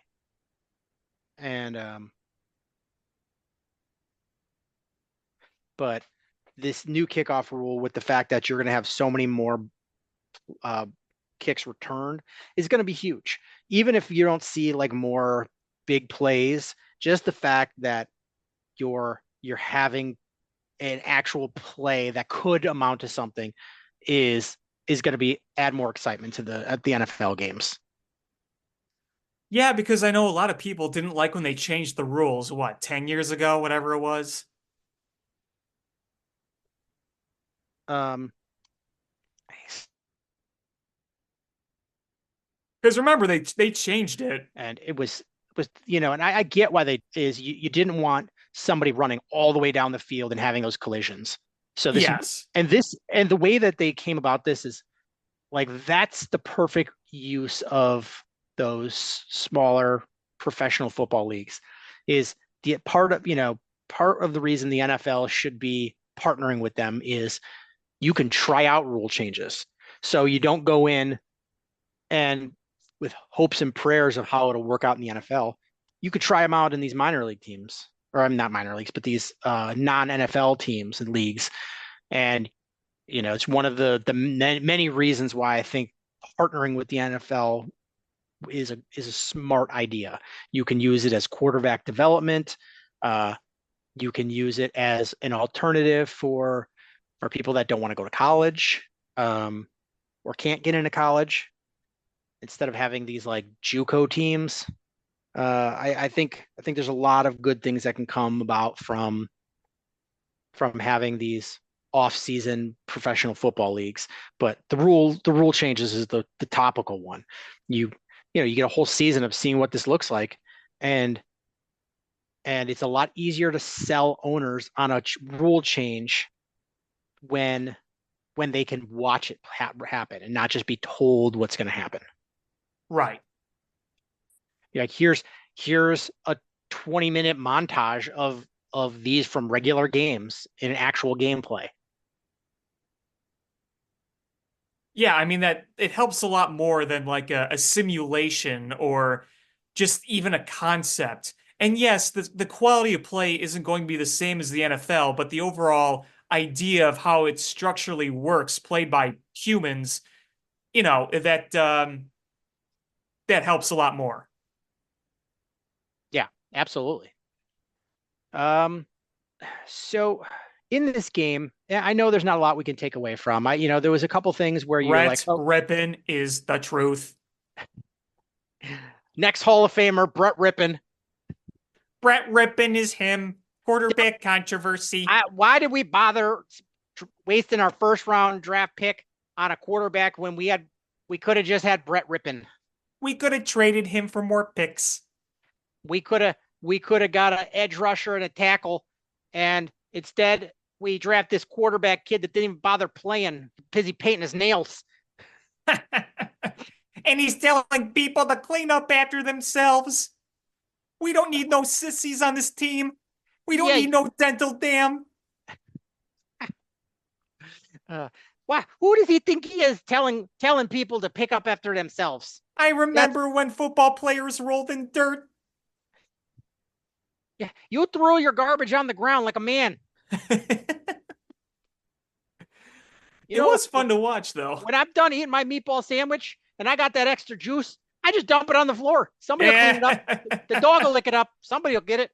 B: And but this new kickoff rule with the fact that you're going to have so many more uh, kicks returned is going to be huge. Even if you don't see like more big plays, just the fact that you're having an actual play that could amount to something is going to be add more excitement to the NFL games.
C: Yeah, because I know a lot of people didn't like when they changed the rules, what, 10 years ago, whatever it was.
B: Um,
C: Because remember, they changed it.
B: and it was and I get why they is you didn't want somebody running all the way down the field and having those collisions. So
C: Yes.
B: this and the way that they came about this is like that's the perfect use of those smaller professional football leagues is the part of the reason the NFL should be partnering with them is you can try out rule changes. So you don't go in and with hopes and prayers of how it'll work out in the NFL, you could try them out in these minor league teams, or I'm not minor leagues, but these non-NFL teams and leagues. And it's one of the many reasons why I think partnering with the NFL is a smart idea. You can use it as quarterback development. Uh, you can use it as an alternative for people that don't want to go to college or can't get into college instead of having these like JUCO teams. I think there's a lot of good things that can come about from having these off-season professional football leagues. But the rule changes is the topical one. You you get a whole season of seeing what this looks like, and it's a lot easier to sell owners on a rule change when they can watch it happen and not just be told what's going to happen.
C: Right.
B: Like here's a 20-minute montage of these from regular games in actual gameplay.
C: Yeah, I mean that it helps a lot more than like a simulation or just even a concept. And yes, the quality of play isn't going to be the same as the NFL, but the overall idea of how it structurally works, played by humans, that helps a lot more.
B: Yeah, absolutely. Um, so in this game, I know there's not a lot we can take away from. There was a couple things where you're like,
C: Brett
B: oh,
C: Rippin is the truth.
B: next Hall of Famer, Brett Rippin.
C: Brett Rippin is him. Quarterback controversy.
B: Why did we bother wasting our first round draft pick on a quarterback when we could have just had Brett Rippin?
C: We could have traded him for more picks.
B: We could have got an edge rusher and a tackle, and instead we draft this quarterback kid that didn't even bother playing, busy painting his nails.
C: And he's telling people to clean up after themselves. We don't need no sissies on this team. We don't
B: Yeah.
C: need no dental dam.
B: Why? Who does he think he is telling people to pick up after themselves?
C: I remember when football players rolled in dirt.
B: Yeah, you throw your garbage on the ground like a man. You
C: It
B: know,
C: was fun to watch, though.
B: when I'm done eating my meatball sandwich and I got that extra juice, I just dump it on the floor. Somebody will clean it up. The dog will lick it up. Somebody will get it.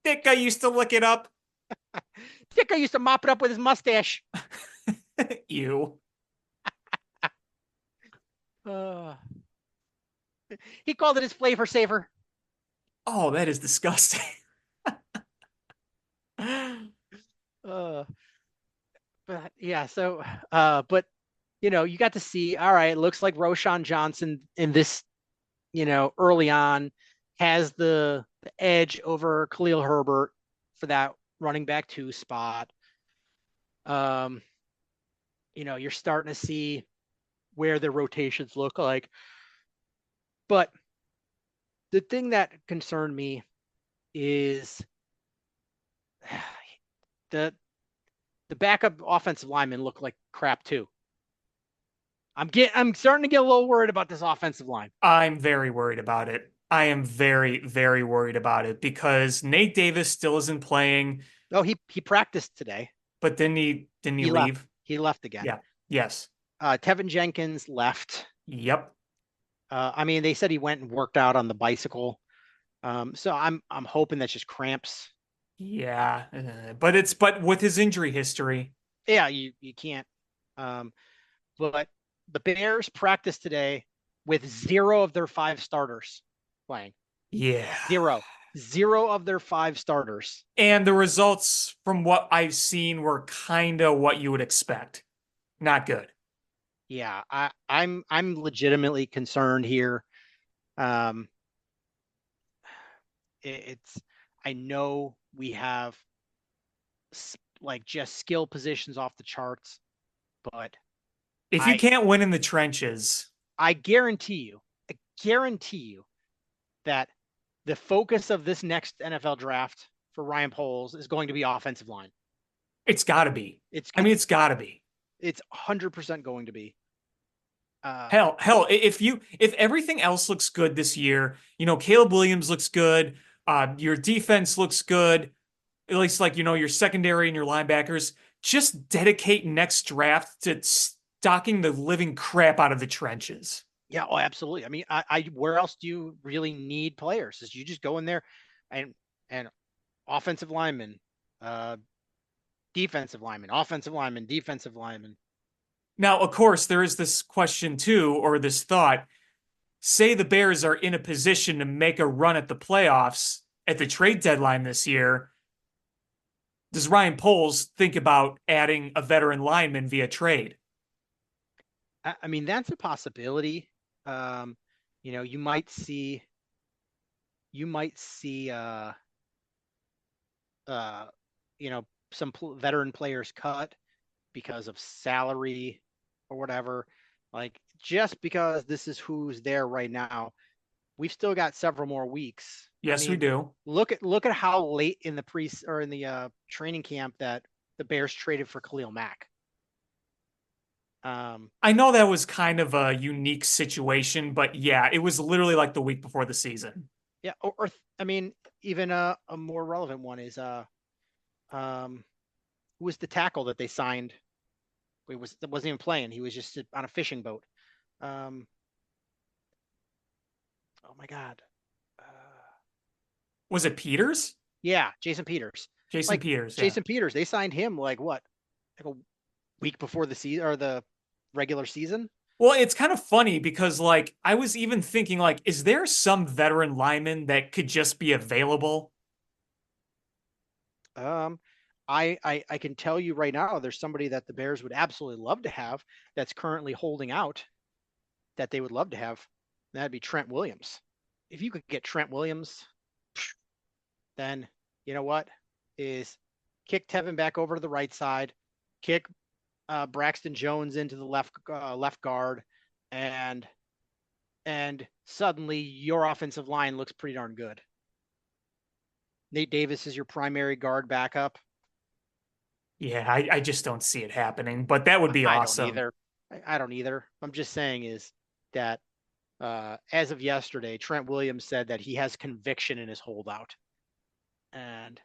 C: Dick, I used to look it up.
B: Dick used to mop it up with his mustache.
C: Ew.
B: He called it his flavor saver.
C: Oh, that is disgusting.
B: But yeah, so but you got to see, all right, it looks like Roshan Johnson in this, early on has the edge over Khalil Herbert for that running back 2 spot. You're starting to see where the rotations look like. But the thing that concerned me is the backup offensive linemen look like crap too. I'm starting to get a little worried about this offensive line.
C: I'm very worried about it. I am very, very worried about it because Nate Davis still isn't playing.
B: Oh, he practiced today,
C: but didn't he
B: he
C: leave?
B: Left. He left again.
C: Yeah. Yes.
B: Tevin Jenkins left.
C: Yep.
B: I mean, they said he went and worked out on the bicycle. So I'm hoping that's just cramps.
C: Yeah, but with his injury history.
B: Yeah, you can't. But the Bears practiced today with 0 of their 5 starters playing.
C: Yeah.
B: 0 of their 5 starters.
C: And the results from what I've seen were kind of what you would expect. Not good.
B: Yeah, I'm legitimately concerned here. It's I know we have like just skill positions off the charts, but
C: if you can't win in the trenches,
B: I guarantee you that the focus of this next NFL draft for Ryan Poles is going to be offensive line.
C: It's got to be. It's got to be.
B: It's 100% going to be.
C: Hell, if everything else looks good this year, Caleb Williams looks good, your defense looks good, at least like your secondary and your linebackers, just dedicate next draft to stocking the living crap out of the trenches.
B: Yeah, oh, absolutely. I mean, I where else do you really need players? Is you just go in there and offensive linemen, defensive linemen, offensive linemen, defensive linemen.
C: Now, of course, there is this question too, or this thought. Say the Bears are in a position to make a run at the playoffs at the trade deadline this year. Does Ryan Poles think about adding a veteran lineman via trade?
B: I mean, that's a possibility. You might see some veteran players cut because of salary or whatever. Like, just because this is who's there right now, we've still got several more weeks.
C: Yes, we do.
B: Look at how late in the training camp that the Bears traded for Khalil Mack.
C: I know that was kind of a unique situation, but yeah, it was literally like the week before the season.
B: Yeah, or I mean, even a more relevant one is who was the tackle that they signed? Wasn't even playing. He was just on a fishing boat. Oh my God.
C: Was it Peters?
B: Yeah, Jason Peters.
C: Jason Peters.
B: Jason Peters. They signed him like what? Like a week before the season or the regular season.
C: Well, it's kind of funny because like I was even thinking like, is there some veteran lineman that could just be available?
B: I can tell you right now, there's somebody that the Bears would absolutely love to have that's currently holding out that they would love to have. That'd be Trent Williams. If you could get Trent Williams, then you know what is kick Tevin back over to the right side, kick Braxton Jones into the left guard, and suddenly your offensive line looks pretty darn good. Nate Davis is your primary guard backup.
C: Yeah, I just don't see it happening, but that would be
B: I don't
C: awesome.
B: either. I don't either. I'm just saying is that as of yesterday, Trent Williams said that he has conviction in his holdout. And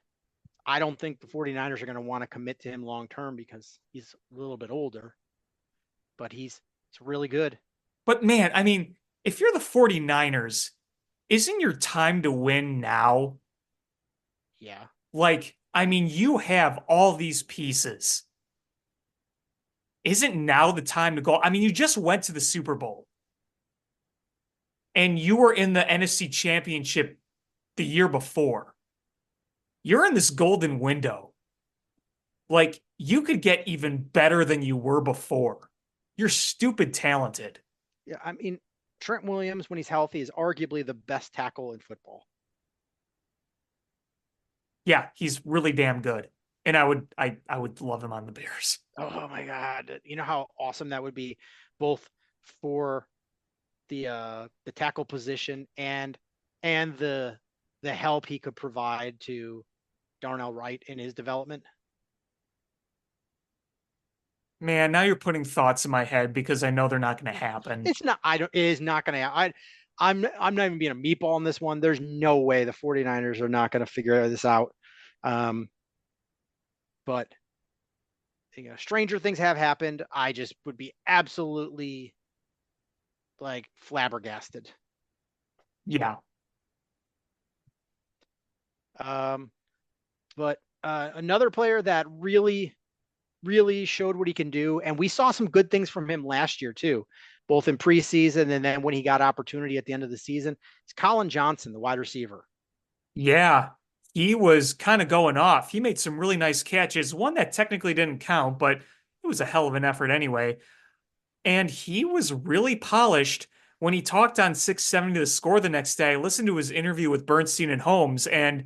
B: I don't think the 49ers are going to want to commit to him long term because he's a little bit older, but he's really good.
C: But man, I mean, if you're the 49ers, isn't your time to win now?
B: Yeah.
C: Like, I mean, you have all these pieces. Isn't now the time to go? I mean, you just went to the Super Bowl and you were in the NFC Championship the year before. You're in this golden window. Like, you could get even better than you were before. You're stupid talented.
B: Yeah. I mean, Trent Williams, when he's healthy, is arguably the best tackle in football.
C: Yeah, he's really damn good. And I would love him on the Bears.
B: Oh my God. You know how awesome that would be, both for the tackle position and the help he could provide to Darnell Wright in his development.
C: Man, now you're putting thoughts in my head because I know they're not going to happen.
B: It's not, it is not going to, I'm not even being a meatball on this one. There's no way the 49ers are not going to figure this out. But stranger things have happened. I just would be absolutely like flabbergasted.
C: Yeah.
B: But another player that really showed what he can do, and we saw some good things from him last year too, both in preseason and then when he got opportunity at the end of the season. It's Colin Johnson, the wide receiver.
C: Yeah. He was kind of going off. He made some really nice catches, one that technically didn't count, but it was a hell of an effort anyway. And he was really polished when he talked on 670 to the score the next day. I listened to his interview with Bernstein and Holmes, and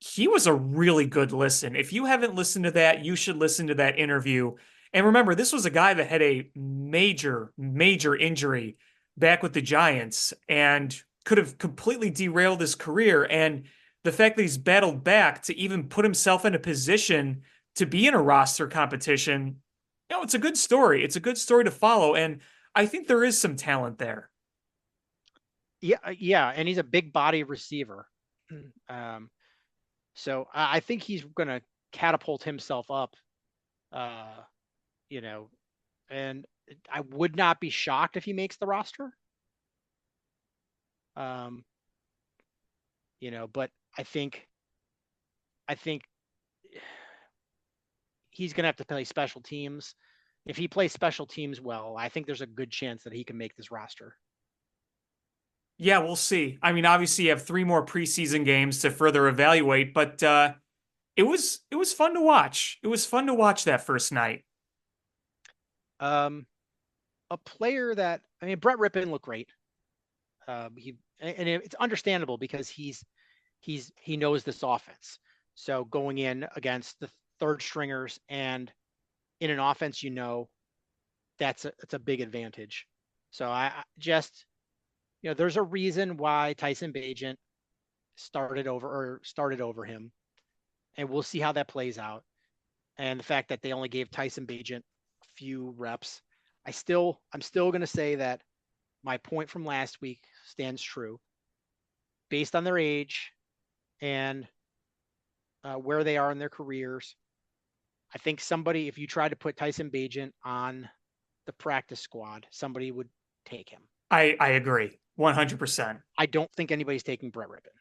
C: he was a really good listen. If you haven't listened to that, you should listen to that interview. And remember, this was a guy that had a major, major injury back with the Giants and could have completely derailed his career. And the fact that he's battled back to even put himself in a position to be in a roster competition, it's a good story. It's a good story to follow. And I think there is some talent there.
B: Yeah, and he's a big body receiver. So I think he's going to catapult himself up, and I would not be shocked if he makes the roster. But I think he's going to have to play special teams. If he plays special teams well, I think there's a good chance that he can make this roster.
C: Yeah, we'll see. I mean, obviously you have 3 more preseason games to further evaluate, but it was fun to watch. It was fun to watch that first night.
B: A player that, I mean, Brett Rippon looked great. It's understandable because he knows this offense. So going in against the third stringers and in an offense, that's a big advantage. So I just, there's a reason why Tyson Bagent started over him, and we'll see how that plays out. And the fact that they only gave Tyson Bagent a few reps, I'm still going to say that my point from last week stands true. Based on their age and where they are in their careers, I think if you tried to put Tyson Bagent on the practice squad, somebody would take him.
C: I agree 100%.
B: I don't think anybody's taking Brett Rippon.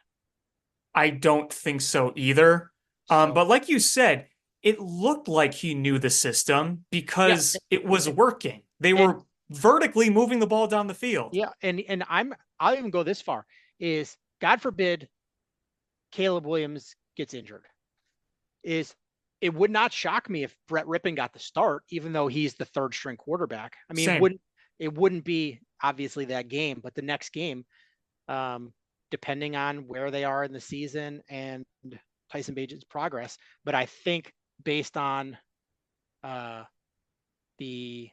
C: I don't think so either. But like you said, it looked like he knew the system because it was working. They were vertically moving the ball down the field.
B: Yeah, and I'll even go this far, is God forbid Caleb Williams gets injured. It would not shock me if Brett Rippon got the start, even though he's the third string quarterback. I mean, it wouldn't be obviously that game, but the next game, depending on where they are in the season and Tyson Bagent's progress. But I think based on the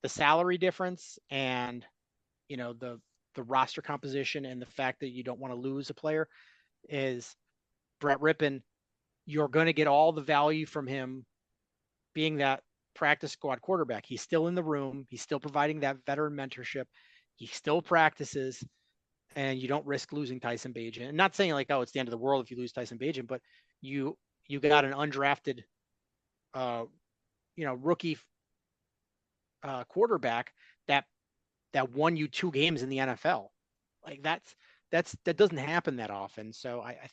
B: salary difference and the roster composition and the fact that you don't want to lose a player is Brett Rippon. You're going to get all the value from him being that practice squad quarterback. He's still in the room. He's still providing that veteran mentorship. He still practices, and you don't risk losing Tyson Bagent. And not saying like, oh, it's the end of the world if you lose Tyson Bagent, but you got an undrafted, rookie quarterback that won you 2 games in the NFL. Like that doesn't happen that often. So I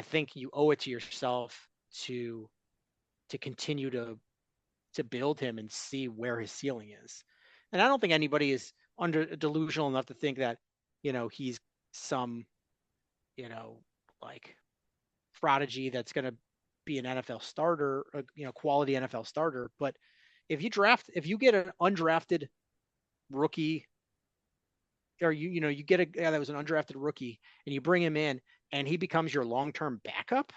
B: think you owe it to yourself to continue to build him and see where his ceiling is. And I don't think anybody is delusional enough to think that, he's some, like prodigy that's going to be an NFL starter, quality NFL starter. But if you get an undrafted rookie, or you get a guy that was an undrafted rookie and you bring him in and he becomes your long-term backup,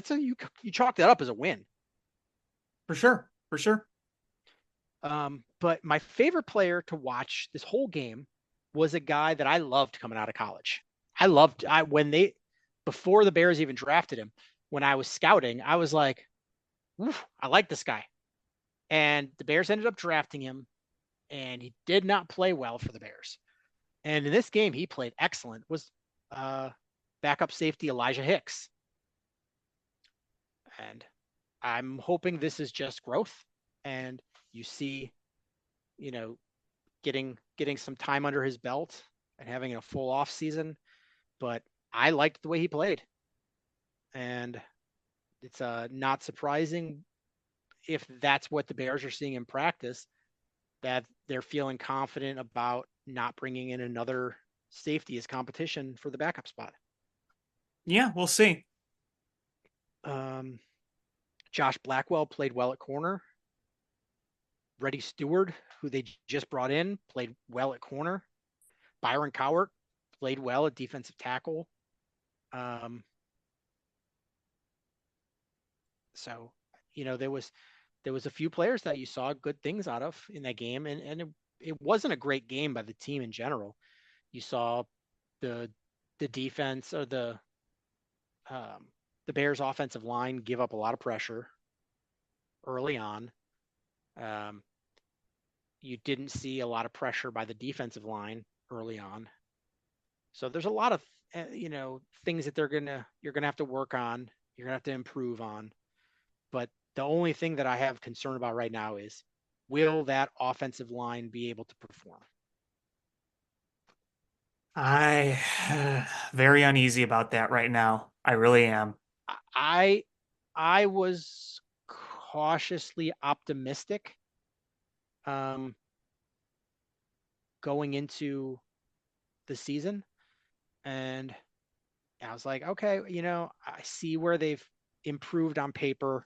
B: you chalk that up as a win.
C: For sure. For sure.
B: But my favorite player to watch this whole game was a guy that I loved coming out of college. Before the Bears even drafted him, when I was scouting, I was like, I like this guy. And the Bears ended up drafting him, and he did not play well for the Bears. And in this game, he played excellent. Was backup safety Elijah Hicks. And I'm hoping this is just growth, and you see, getting some time under his belt and having a full off season. But I liked the way he played, and it's not surprising if that's what the Bears are seeing in practice, that they're feeling confident about not bringing in another safety as competition for the backup spot.
C: Yeah, we'll see.
B: Josh Blackwell played well at corner. Reddy Stewart, who they just brought in, played well at corner. Byron Cowart played well at defensive tackle. So, there was a few players that you saw good things out of in that game, and it wasn't a great game by the team in general. You saw the defense, or the Bears offensive line give up a lot of pressure early on. You didn't see a lot of pressure by the defensive line early on. So there's a lot of things that you're gonna have to work on. You're gonna have to improve on. But the only thing that I have concern about right now is, will that offensive line be able to perform?
C: I very uneasy about that right now. I really am.
B: I was cautiously optimistic going into the season, and I was like, okay, I see where they've improved on paper.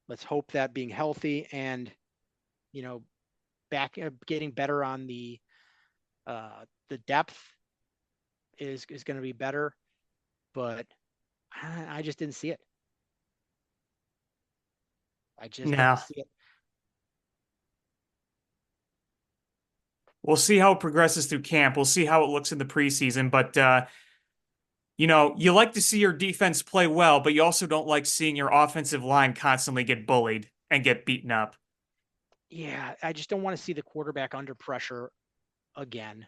B: Let's hope that being healthy and back getting better on the depth is going to be better, but I just didn't see it. I just didn't
C: No.
B: see it.
C: We'll see how it progresses through camp. We'll see how it looks in the preseason. But, you like to see your defense play well, but you also don't like seeing your offensive line constantly get bullied and get beaten up.
B: Yeah, I just don't want to see the quarterback under pressure again.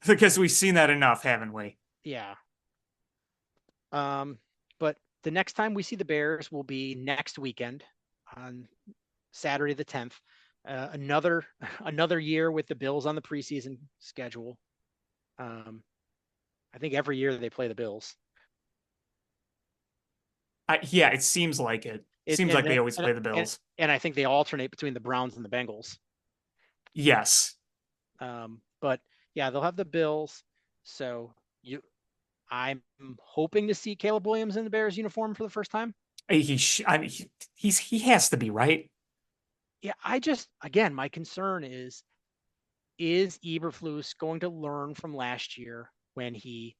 C: Because we've seen that enough, haven't we?
B: Yeah. But the next time we see the Bears will be next weekend on Saturday the 10th. Another year with the Bills on the preseason schedule. I think every year they play the Bills.
C: Yeah, it seems like it. Seems like they always play the Bills.
B: And I think they alternate between the Browns and the Bengals.
C: Yes.
B: But yeah, they'll have the Bills. So I'm hoping to see Caleb Williams in the Bears uniform for the first time.
C: He has to be, right?
B: Yeah, again, my concern is Eberflus going to learn from last year when he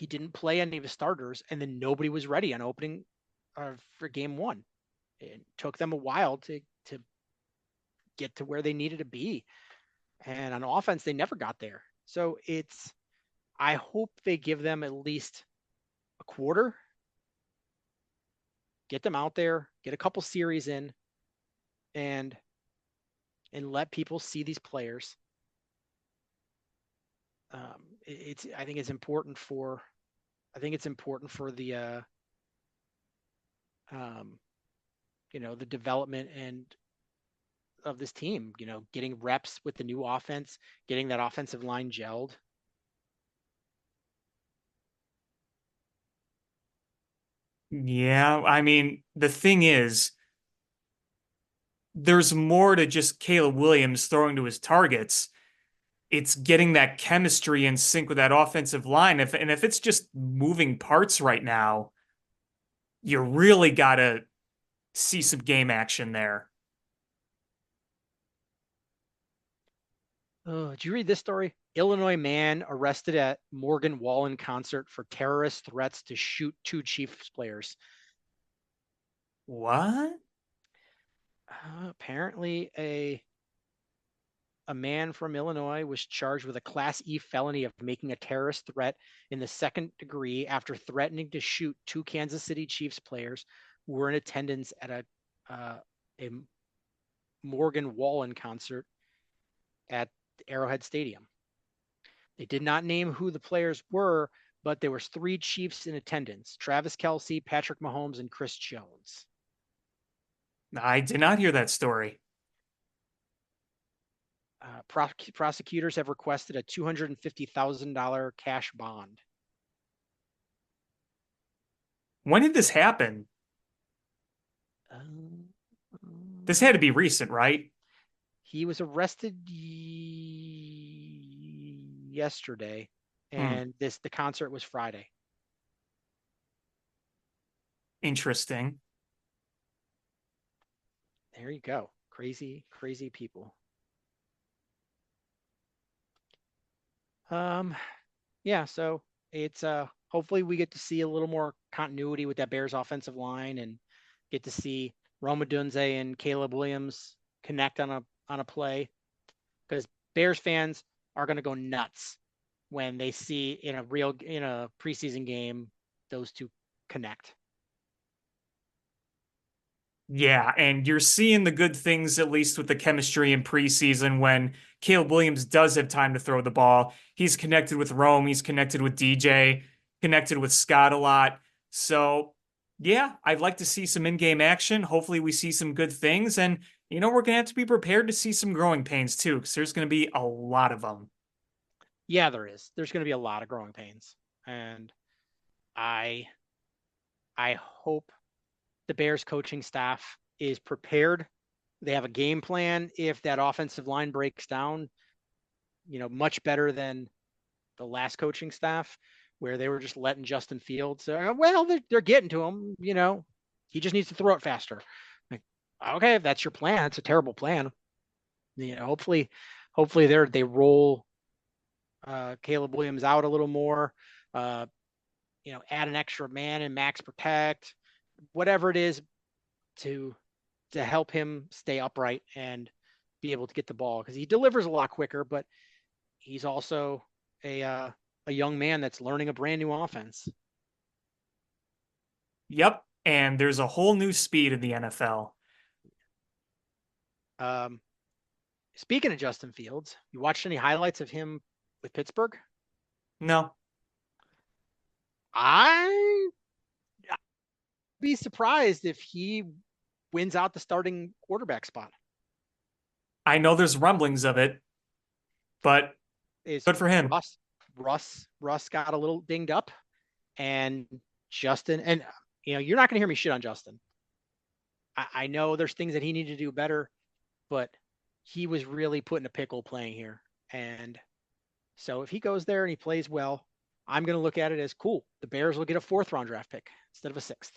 B: didn't play any of his starters and then nobody was ready on opening for game one. It took them a while to get to where they needed to be. And on offense, they never got there. So I hope they give them at least a quarter, get them out there, get a couple series in, and let people see these players. I think it's important for the um, the development and of this team. Getting reps with the new offense, getting that offensive line gelled.
C: Yeah, I mean, the thing is, there's more to just Caleb Williams throwing to his targets. It's getting that chemistry in sync with that offensive line. If it's just moving parts right now, you really gotta see some game action there.
B: Oh, did you read this story? Illinois man arrested at Morgan Wallen concert for terrorist threats to shoot two Chiefs players.
C: What?
B: Apparently, a man from Illinois was charged with a Class E felony of making a terrorist threat in the second degree after threatening to shoot two Kansas City Chiefs players who were in attendance at a Morgan Wallen concert at Arrowhead Stadium. They did not name who the players were, but there was three Chiefs in attendance: Travis Kelce, Patrick Mahomes, and Chris Jones.
C: I did not hear that story.
B: Prosecutors have requested a $250,000 cash bond.
C: When did this happen? This had to be recent, right?
B: He was arrested yesterday, and the concert was Friday.
C: Interesting.
B: There you go. Crazy, crazy people. Yeah, so it's hopefully we get to see a little more continuity with that Bears offensive line and get to see Roma Dunze and Caleb Williams connect on a play, because Bears fans are going to go nuts when they see in a preseason game those two connect.
C: Yeah, and you're seeing the good things, at least with the chemistry in preseason, when Caleb Williams does have time to throw the ball. He's connected with Rome, he's connected with DJ, connected with Scott a lot. So, yeah, I'd like to see some in-game action. Hopefully we see some good things. And, we're going to have to be prepared to see some growing pains too, because there's going to be a lot of them.
B: Yeah, there is. There's going to be a lot of growing pains. And I hope the Bears coaching staff is prepared. They have a game plan if that offensive line breaks down, much better than the last coaching staff, where they were just letting Justin Fields, well, they're getting to him, he just needs to throw it faster. Like, okay, if that's your plan, it's a terrible plan. Hopefully they roll Caleb Williams out a little more, add an extra man and max protect, whatever it is to help him stay upright and be able to get the ball, because he delivers a lot quicker, but he's also a young man that's learning a brand new offense.
C: Yep, and there's a whole new speed in the NFL.
B: Speaking of Justin Fields, you watched any highlights of him with Pittsburgh?
C: No.
B: I'd be surprised if he wins out the starting quarterback spot.
C: I know there's rumblings of it, but good for him.
B: Russ got a little dinged up, and Justin, and you're not going to hear me shit on Justin. I know there's things that he needed to do better, but he was really put in a pickle playing here. And so if he goes there and he plays well, I'm going to look at it as cool. The Bears will get a 4th round draft pick instead of a 6th.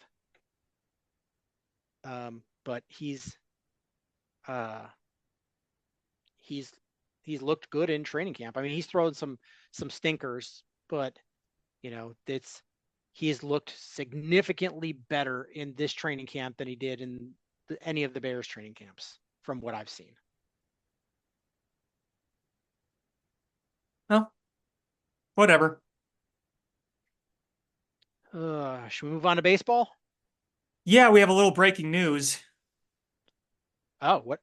B: But he's looked good in training camp. I mean, he's thrown some stinkers, but he's looked significantly better in this training camp than he did in any of the Bears training camps from what I've seen.
C: Well, whatever.
B: Should we move on to baseball?
C: Yeah, we have a little breaking news.
B: Oh, what?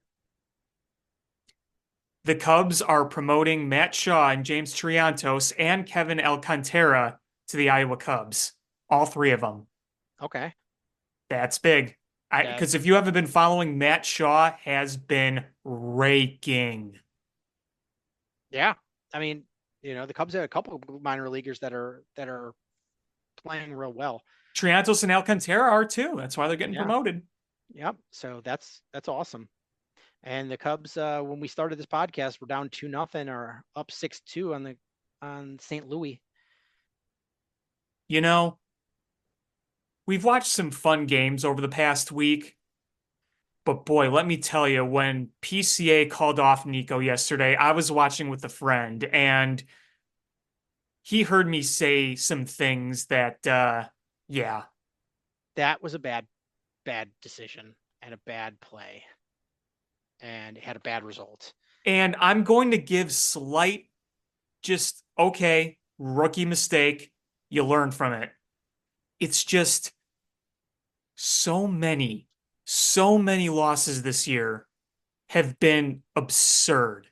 C: The Cubs are promoting Matt Shaw and James Triantos and Kevin Alcantara to the Iowa Cubs. All three of them.
B: Okay.
C: That's big.
B: That
C: Because if you haven't been following, Matt Shaw has been raking.
B: Yeah. I mean, the Cubs have a couple of minor leaguers that are playing real well.
C: Triantos and Alcantara are too. That's why they're getting promoted.
B: Yep. So that's awesome. And the Cubs, when we started this podcast, were down 2-0 or up 6-2 on St. Louis.
C: We've watched some fun games over the past week. But boy, let me tell you, when PCA called off Nico yesterday, I was watching with a friend and he heard me say some things that, yeah.
B: That was a bad decision and a bad play. And it had a bad result.
C: And I'm going to give slight, okay, rookie mistake. You learn from it. It's just so many losses this year have been absurd.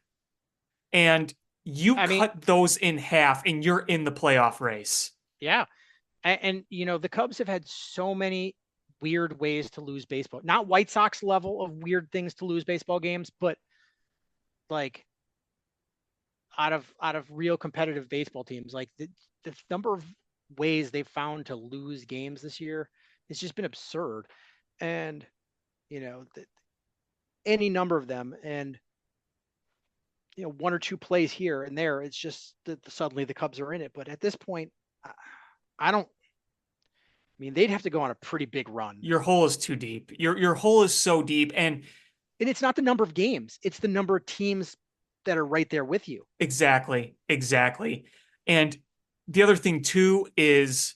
C: And you cut those in half and you're in the playoff race.
B: Yeah. And the Cubs have had so many weird ways to lose baseball. Not White Sox level of weird things to lose baseball games, but like out of real competitive baseball teams. Like the number of ways they've found to lose games this year, it's just been absurd. And any number of them, and one or two plays here and there, it's just that suddenly the Cubs are in it. But at this point, they'd have to go on a pretty big run.
C: Your hole is too deep. Your hole is so deep, and
B: it's not the number of games; it's the number of teams that are right there with you.
C: Exactly. And the other thing too is,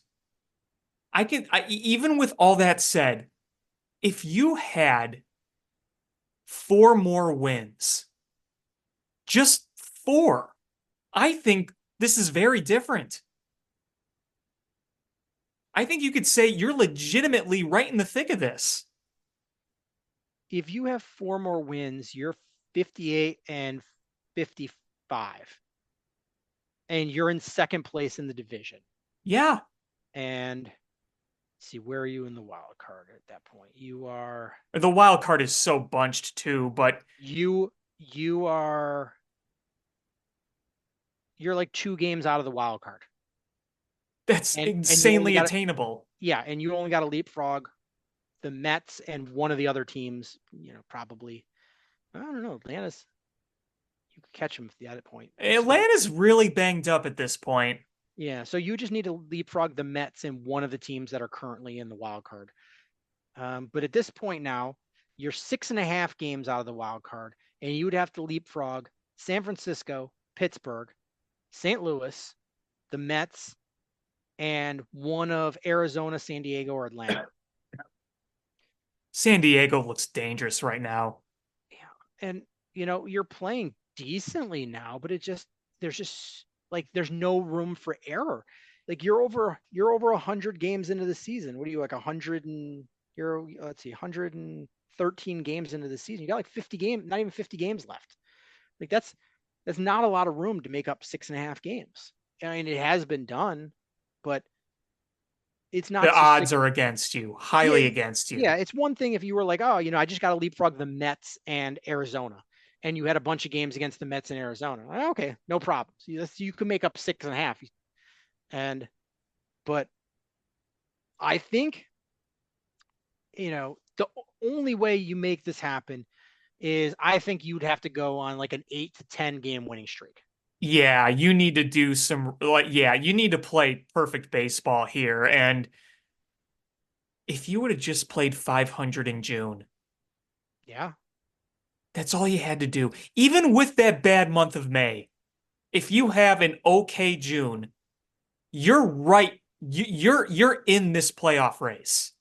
C: even with all that said, if you had 4 more wins, just 4, I think this is very different. I think you could say you're legitimately right in the thick of this.
B: If you have 4 more wins, you're 58 and 55. And you're in second place in the division.
C: Yeah.
B: And see, where are you in the wild card at that point? You are.
C: The wild card is so bunched too, but
B: you're like 2 games out of the wild card.
C: That's insanely attainable.
B: Yeah, and you only got to leapfrog the Mets and one of the other teams, probably. I don't know. Atlanta's, you could catch them at that point.
C: Atlanta's really banged up at this point.
B: Yeah, so you just need to leapfrog the Mets and one of the teams that are currently in the wild card. But at this point now, you're 6.5 games out of the wild card, and you would have to leapfrog San Francisco, Pittsburgh, St. Louis, the Mets, and one of Arizona, San Diego, or Atlanta.
C: San Diego looks dangerous right now.
B: Yeah. And, you're playing decently now, but there's no room for error. Like you're over 100 games into the season. What are you, like 113 games into the season? You got like 50 games, not even 50 games left. Like that's not a lot of room to make up 6.5 games. I mean, it has been done, but it's not.
C: The odds are against you, highly against you.
B: Yeah, it's one thing if you were like, oh, I just got to leapfrog the Mets and Arizona, and you had a bunch of games against the Mets and Arizona. Okay, no problem. So you can make up 6.5. But I think, the only way you make this happen is I think you'd have to go on like an 8 to 10 game winning streak.
C: Yeah, you need to do you need to play perfect baseball here. And if you would have just played 500 in June.
B: Yeah.
C: That's all you had to do. Even with that bad month of May, if you have an okay June, you're right you're in this playoff race.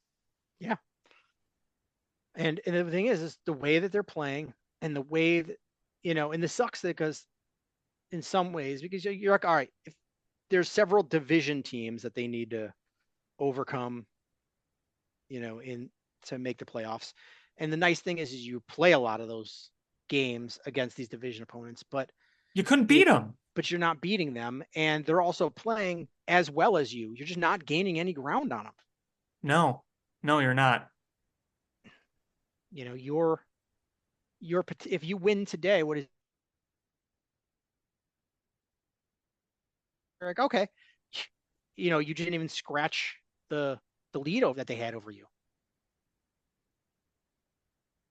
B: Yeah. And the thing is the way that they're playing and the way that, and this sucks because in some ways, because you're like, all right, if there's several division teams that they need to overcome, in to make the playoffs. And the nice thing is you play a lot of those games against these division opponents, but
C: You couldn't beat them.
B: but you're not beating them, and they're also playing as well as you. You're just not gaining any ground on them.
C: No, no, you're not.
B: You know, your if you win today, what is you're like, okay, you didn't even scratch the lead over that they had over you.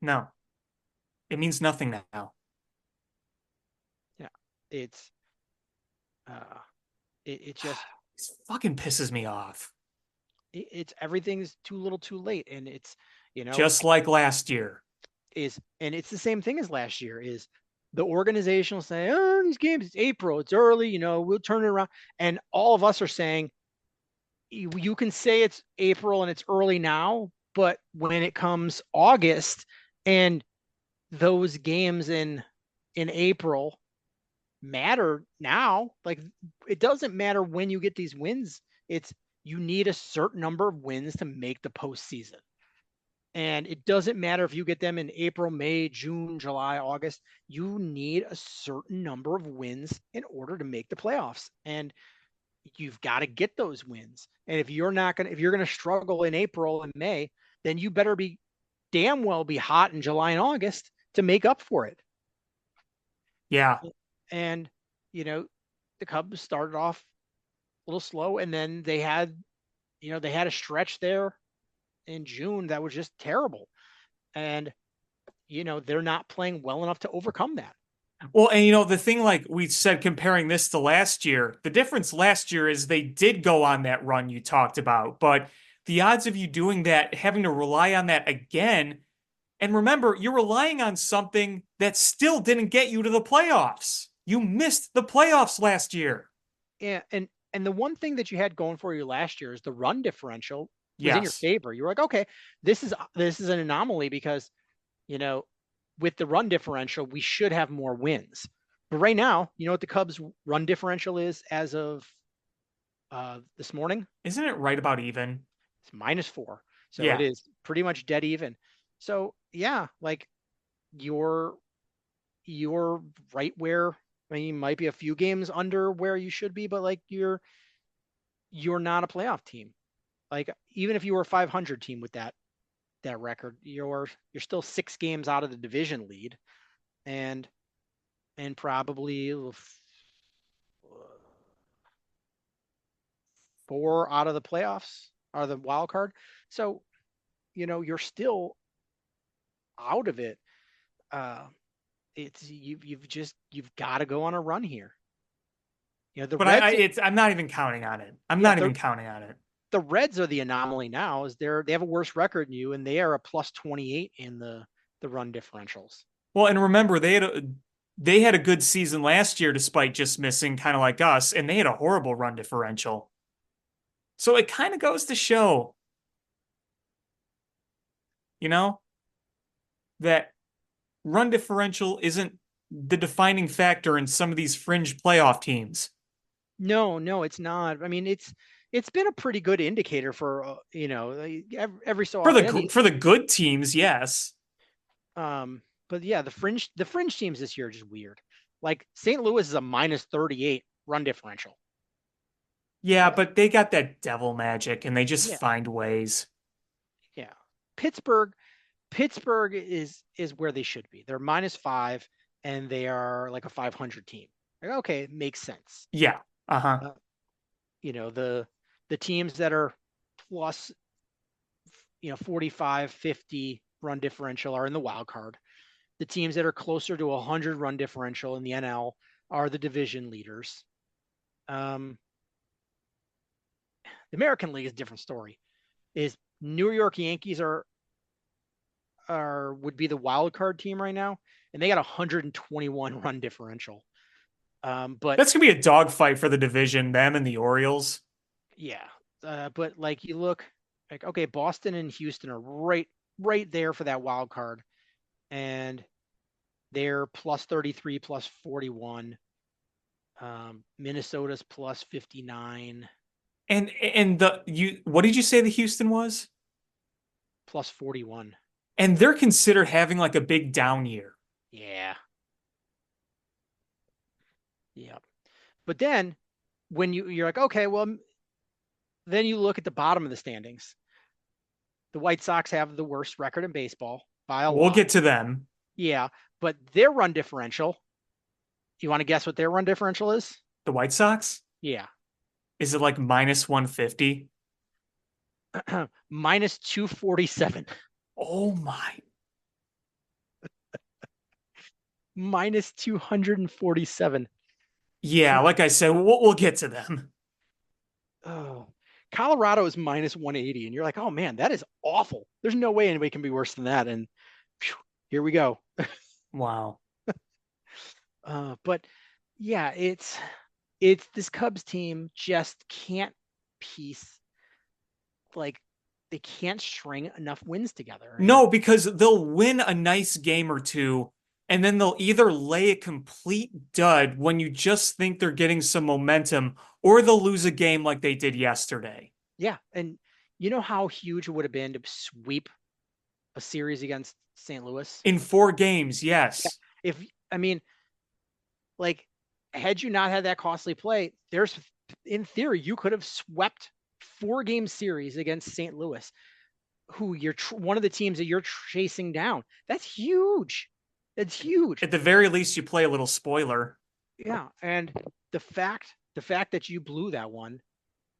C: No, it means nothing now.
B: Yeah, it's it just
C: It fucking pisses me off.
B: it's everything's too little, too late, and it's
C: Just like last year.
B: and it's the same thing as last year. Is the organization will say, oh, these games, it's April, it's early, we'll turn it around, and all of us are saying you can say it's April and it's early now, but when it comes August and those games in April matter now, like it doesn't matter when you get these wins. It's you need a certain number of wins to make the postseason. And it doesn't matter if you get them in April, May, June, July, August. You need a certain number of wins in order to make the playoffs. And you've got to get those wins. And if you're going to struggle in April and May, then you better be damn well be hot in July and August to make up for it.
C: Yeah.
B: And, the Cubs started off a little slow, and then they had a stretch there in June that was just terrible. And, they're not playing well enough to overcome that.
C: Well, and the thing, like we said, comparing this to last year, the difference last year is they did go on that run you talked about, but the odds of you doing that, having to rely on that again, and remember, you're relying on something that still didn't get you to the playoffs. You missed the playoffs last year.
B: Yeah, and the one thing that you had going for you last year is the run differential was in your
C: Yes.
B: favor. You were like, okay, this is an anomaly because, with the run differential, we should have more wins. But right now, you know what the Cubs run differential is as of this morning?
C: Isn't it right about even?
B: It's -4. So it
C: Yeah.
B: is pretty much dead even. So yeah, like you're right where, I mean, you might be a few games under where you should be, but like you're not a playoff team. Like even if you were a 500 team with that record, you're still 6 games out of the division lead, and probably 4 out of the playoffs are the wild card. So, you're still out of it. It's you've got to go on a run here. The
C: But
B: Reds,
C: I'm not even counting on it. I'm
B: yeah,
C: not even counting on it.
B: the Reds are the anomaly now. Is they have a worse record than you, and they are a +28 in the run differentials.
C: Well, and remember they had a good season last year despite just missing, kind of like us, and they had a horrible run differential. So it kind of goes to show, that run differential isn't the defining factor in some of these fringe playoff teams.
B: No, it's not. I mean, it's been a pretty good indicator for every so often.
C: For the good teams, yes.
B: But yeah, the fringe teams this year are just weird. Like St. Louis is a -38 run differential.
C: Yeah, but they got that devil magic and they just find ways.
B: Yeah. Pittsburgh is where they should be. They're -5 and they are like a 500 team. Like, okay, makes sense.
C: Yeah. Uh-huh.
B: The teams that are plus 45, 50 run differential are in the wild card. The teams that are closer to 100 run differential in the NL are the division leaders. The American League is a different story. Is New York Yankees would be the wild card team right now, and they got 121 run differential. But
C: that's gonna be a dogfight for the division, them and the Orioles.
B: Yeah, But like you look like, okay, Boston and Houston are right there for that wild card, and they're plus 33, plus 41. Minnesota's plus 59,
C: And what did you say the Houston was?
B: plus 41.
C: And they're considered having like a big down year.
B: Yeah. Yeah. But then when you're like, okay, well, then you look at the bottom of the standings. The White Sox have the worst record in baseball by a
C: We'll
B: lot.
C: get to them.
B: Yeah. But their run differential, you want to guess what their run differential is?
C: The White Sox?
B: Yeah.
C: Is it like minus 150?
B: Minus 247.
C: Oh my.
B: Minus 247.
C: Yeah, like I said, we'll get to them.
B: Oh, Colorado is minus 180. And you're like, oh man, that is awful. There's no way anybody can be worse than that. And phew, here we go.
C: Wow.
B: But yeah, it's this Cubs team just can't piece, like, they can't string enough wins together. And
C: No, because they'll win a nice game or two, and then they'll either lay a complete dud when you just think they're getting some momentum, or they'll lose a game like they did yesterday.
B: yeah, and you know how huge it would have been to sweep a series against St. Louis?
C: In 4 games,
B: Yeah.
C: yes.
B: If I mean, like, had you not had that costly play, there's, in theory, you could have swept 4-game series against St. Louis, who you're one of the teams that you're chasing down. That's huge. That's huge.
C: At the very least, you play a little spoiler.
B: Yeah, and the fact that you blew that one,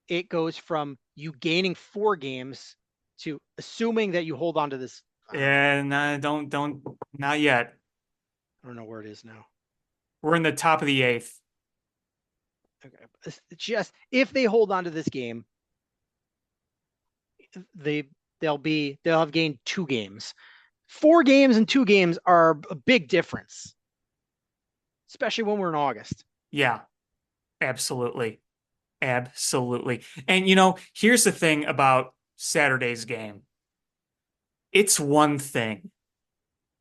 B: it goes from you gaining 4 games to assuming that you hold on to this.
C: And don't, not yet.
B: I don't know where it is now.
C: We're in the top of the 8th.
B: Okay, it's just if they hold on to this game, they'll have gained 2 games. 4 games and 2 games are a big difference, especially when we're in August.
C: Yeah, absolutely. Absolutely. And here's the thing about Saturday's game. It's one thing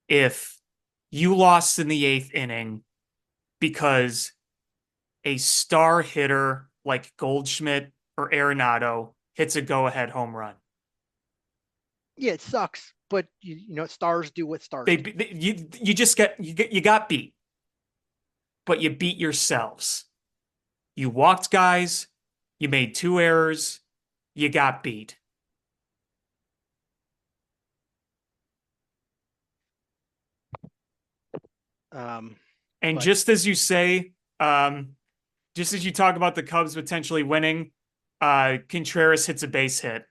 C: if you lost in the 8th inning because a star hitter like Goldschmidt or Arenado hits a go-ahead home run.
B: Yeah, it sucks, but stars do what stars do.
C: You just you got beat, but you beat yourselves. You walked guys, you made 2 errors, you got beat. And
B: But
C: just as you say, just as you talk about the Cubs potentially winning, Contreras hits a base hit,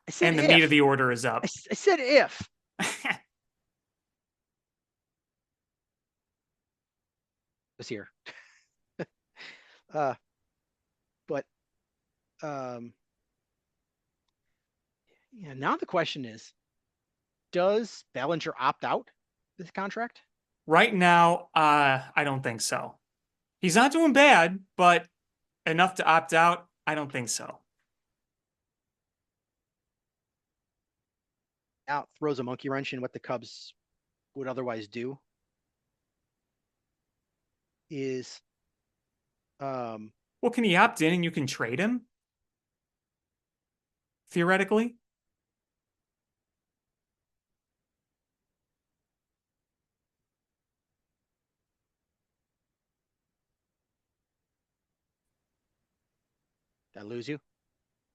B: I said
C: and the
B: if.
C: meat of the order is up.
B: I said if. Was here. But yeah, now the question is, does Bellinger opt out this contract?
C: Right now, I don't think so. He's not doing bad, but enough to opt out, I don't think so.
B: Out throws a monkey wrench in what the Cubs would otherwise do. Is
C: Well, can he opt in and you can trade him? Theoretically?
B: that lose you?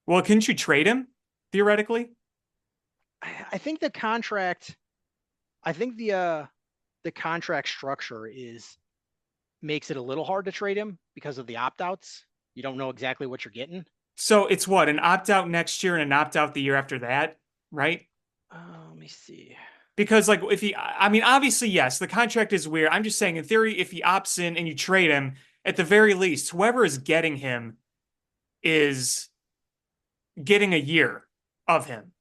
C: Well, couldn't you trade him? Theoretically?
B: I think the contract. I think the contract structure makes it a little hard to trade him because of the opt outs. You don't know exactly what you're getting.
C: So it's what, an opt out next year and an opt out the year after that, right?
B: Let me see.
C: Because like I mean, obviously, yes, the contract is weird. I'm just saying, in theory, if he opts in and you trade him, at the very least, whoever is getting him is getting a year of him.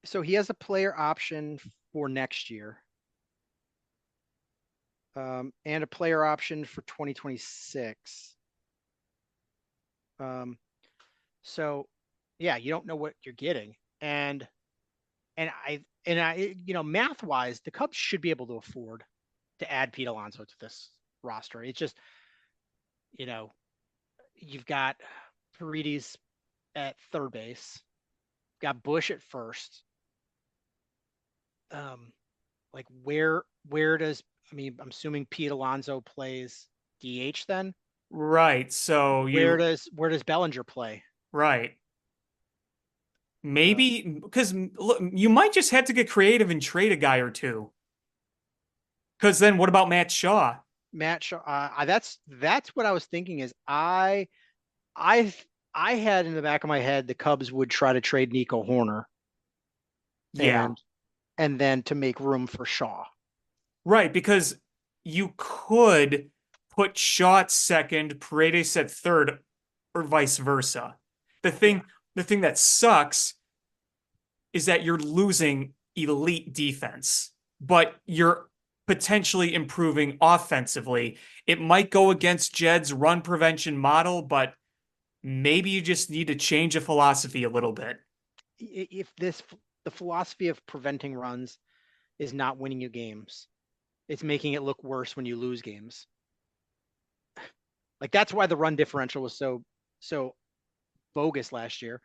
B: So he has a player option for next year. And a player option for 2026. So, yeah, you don't know what you're getting, and math wise, the Cubs should be able to afford to add Pete Alonso to this roster. It's just, you know, you've got Paredes at third base, got Bush at first. Um, like where does I'm assuming Pete Alonso plays DH then.
C: Right. So
B: Where does Bellinger play?
C: right.
B: So
C: Maybe because look, you might just have to get creative and trade a guy or two. Because then what about Matt Shaw?
B: Matt Shaw, that's what I was thinking. Is I I had in the back of my head the Cubs would try to trade Nico Horner
C: Yeah.
B: and and then to make room for Shaw.
C: Right. Because you could put Shaw at second, Paredes at third, or vice versa. The
B: Yeah,
C: thing, the thing that sucks is that you're losing elite defense, but you're potentially improving offensively. It might go against Jed's run prevention model, but maybe you just need to change a philosophy a little bit.
B: if this the philosophy of preventing runs is not winning you games, it's making it look worse when you lose games. Like that's why the run differential was so bogus last year.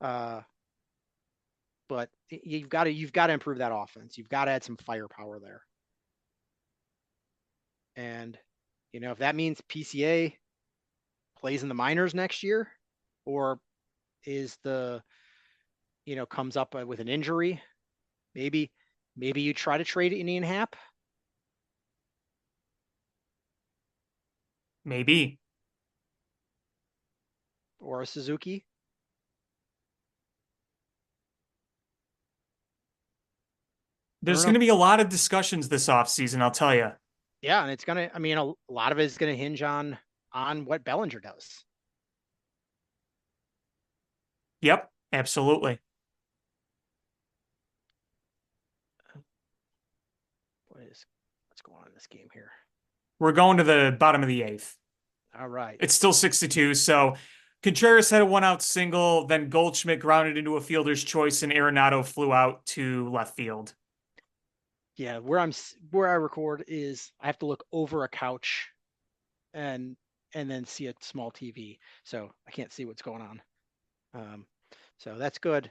B: Uh, but you've got to improve that offense. You've got to add some firepower there. And if that means PCA plays in the minors next year, or is the comes up with an injury, maybe you try to trade Indian Hap
C: Maybe.
B: or a Suzuki. I don't
C: There's going
B: know.
C: to be a lot of discussions this offseason, I'll tell you.
B: Yeah, and it's gonna. I mean, a lot of it is gonna hinge on what Bellinger does.
C: Yep, absolutely.
B: What's going on in this game here?
C: We're going to the bottom of the eighth.
B: All right.
C: It's still 6-2. So Contreras had a one out single, then Goldschmidt grounded into a fielder's choice, and Arenado flew out to left field.
B: Yeah, where I record is I have to look over a couch and then see a small TV, so I can't see what's going on. Um, so that's good.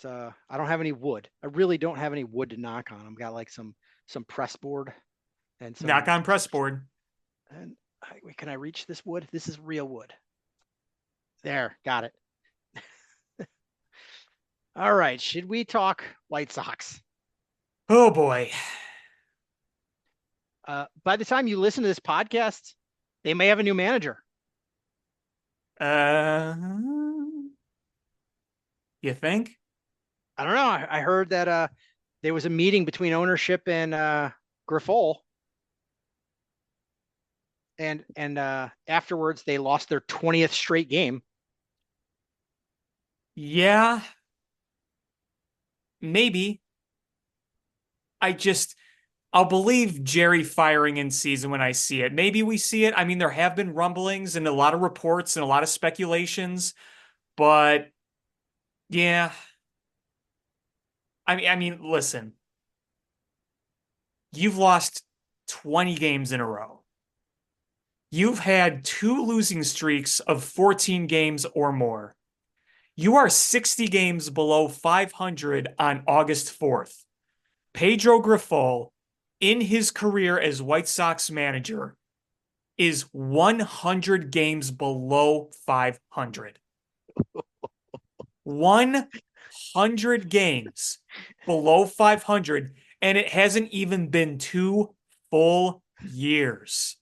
B: I don't have any wood. I really don't have any wood to knock on. I've got like some press board and
C: Knock on press board.
B: wait, can I reach this wood? This is real wood. There, got it. All right, should we talk White Sox?
C: Oh boy.
B: By the time you listen to this podcast, they may have a new manager.
C: Uh, you think?
B: I don't know. I heard that there was a meeting between ownership and Grifol, and afterwards they lost their 20th straight game.
C: Yeah, maybe. I just I'll believe Jerry firing in season when I see it. Maybe we see it. I mean, there have been rumblings and a lot of reports and a lot of speculations, but yeah. I mean, listen. You've lost 20 games in a row. You've had two losing streaks of 14 games or more. You are 60 games below 500 on August 4th. Pedro Grifol, in his career as White Sox manager, is 100 games below 500. 100 games below 500, and it hasn't even been 2 full years.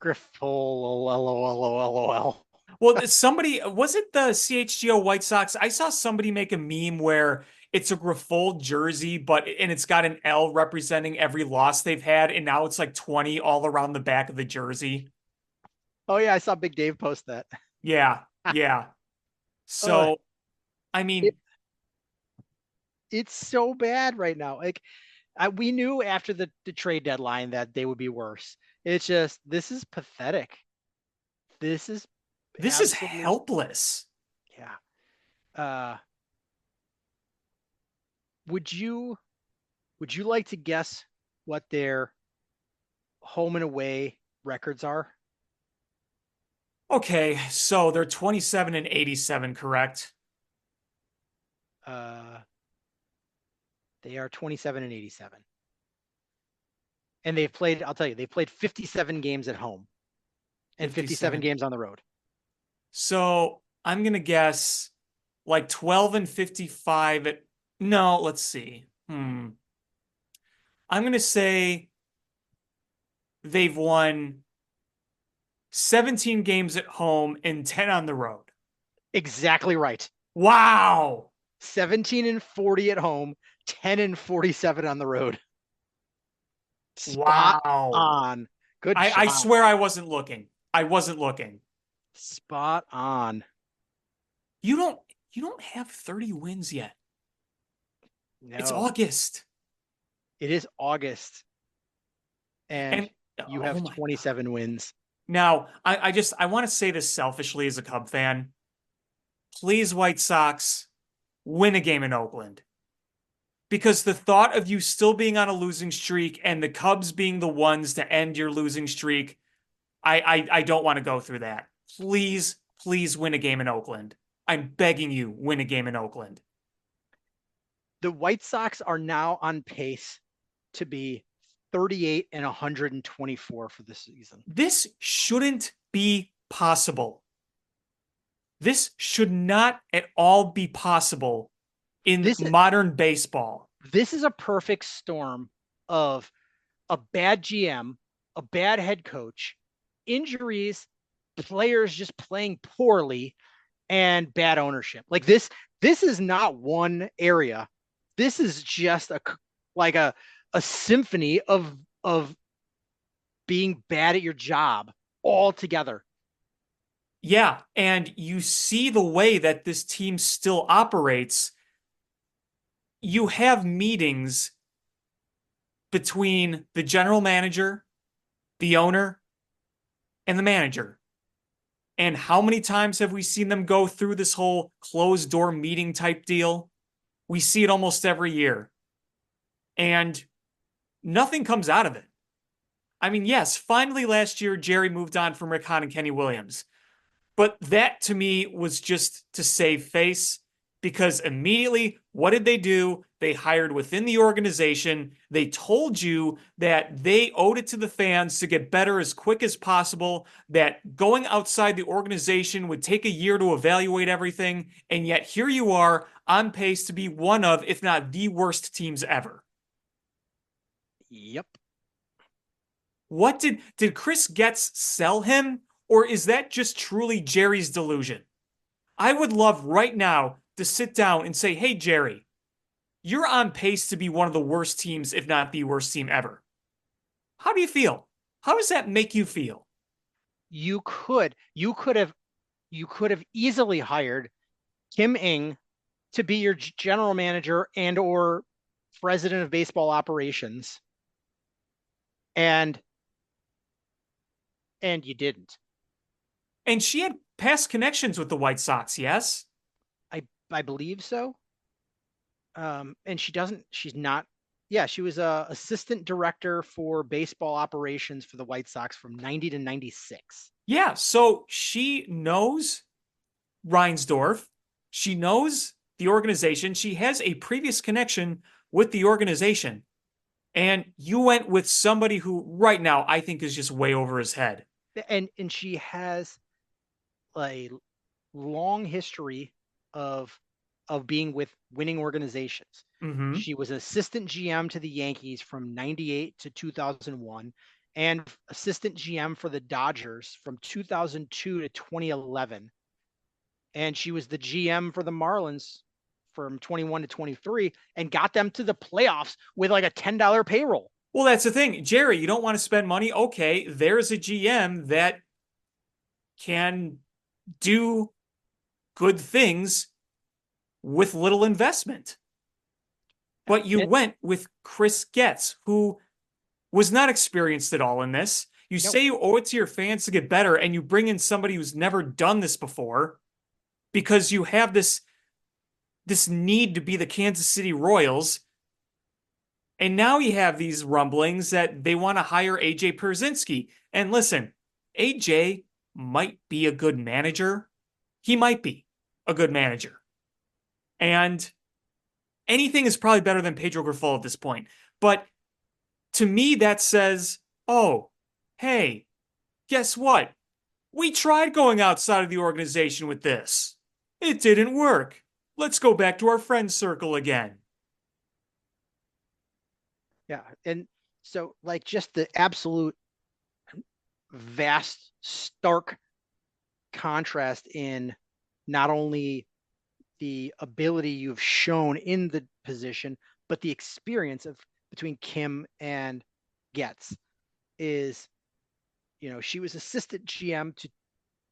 B: Grifol, lol.
C: Well, somebody was it the CHGO White Sox? I saw somebody make a meme where it's a Grifol jersey, and it's got an L representing every loss they've had, and now it's like 20 all around the back of the jersey.
B: Oh yeah, I saw Big Dave post that.
C: Yeah, yeah.
B: Uh,
C: So, I mean,
B: it, it's so bad right now. Like we knew after the trade deadline that they would be worse. It's just, this is pathetic. This is
C: This is helpless.
B: Yeah. Uh, would you like to guess what their home and away records are?
C: Okay, so they're 27 and 87, correct?
B: Uh, they are 27 and 87. And they've played, I'll tell you, they've played 57 games at home and 57 games on the road.
C: So I'm going to guess like 12 and 55 at, no, let's see. I'm going to say they've won 17 games at home and 10 on the road.
B: Exactly right.
C: Wow.
B: 17 and 40 at home, 10 and 47 on the road. Spot on. Good shot.
C: I swear I wasn't looking. I wasn't looking.
B: Spot on.
C: You don't have 30 wins yet.
B: No.
C: It's August.
B: It is August. And you have 27 wins.
C: Now, I want to say this selfishly as a Cub fan. Please, White Sox, win a game in Oakland. Because the thought of you still being on a losing streak and the Cubs being the ones to end your losing streak, I don't want to go through that. Please, please win a game in Oakland. I'm begging you, win a game in Oakland.
B: The White Sox are now on pace to be 38 and 124 for this season.
C: This shouldn't be possible. This should not at all be possible in modern baseball.
B: This is a perfect storm of a bad GM, a bad head coach, injuries, players just playing poorly, and bad ownership. Like this is not one area. This is just a symphony of being bad at your job all together.
C: Yeah, and you see the way that this team still operates. You have meetings between the general manager, the owner, and the manager. And how many times have we seen them go through this whole closed door meeting type deal? We see it almost every year. And nothing comes out of it. I mean, yes, finally last year, Jerry moved on from Rick Hahn and Kenny Williams. But that to me was just to save face, because immediately, what did they do? They hired within the organization. They told you that they owed it to the fans to get better as quick as possible, that going outside the organization would take a year to evaluate everything. And yet here you are on pace to be one of, if not the worst teams ever.
B: Yep.
C: What did Chris Getz sell him? Or is that just truly Jerry's delusion? I would love right now to sit down and say, hey, Jerry, you're on pace to be one of the worst teams, if not the worst team ever. How do you feel? How does that make you feel?
B: You could have easily hired Kim Ng to be your general manager and or president of baseball operations. And you didn't.
C: And she had past connections with the White Sox, yes?
B: I believe so. And she's not. Yeah, she was a assistant director for baseball operations for the White Sox from 90 to 96.
C: Yeah, so she knows Reinsdorf. She knows the organization. She has a previous connection with the organization. And you went with somebody who right now I think is just way over his head.
B: And she has a long history of being with winning organizations.
C: Mm-hmm.
B: She was assistant GM to the Yankees from 98 to 2001 and assistant GM for the Dodgers from 2002 to 2011. And she was the GM for the Marlins from 21 to 23 and got them to the playoffs with like a $10 payroll.
C: Well, that's the thing. Jerry, you don't want to spend money? Okay, there's a GM that can do good things with little investment. But you went with Chris Getz, who was not experienced at all in this. You
B: Nope.
C: say you owe it to your fans to get better, and you bring in somebody who's never done this before because you have this need to be the Kansas City Royals. And now you have these rumblings that they want to hire AJ Pierzynski. And listen, AJ might be a good manager. He might be a good manager. And anything is probably better than Pedro Grifol at this point. But to me, that says, oh, hey, guess what? We tried going outside of the organization with this. It didn't work. Let's go back to our friend circle again.
B: Yeah. And so, like, just the absolute vast, stark contrast in not only the ability you've shown in the position, but the experience of between Kim and Getz is, she was assistant GM to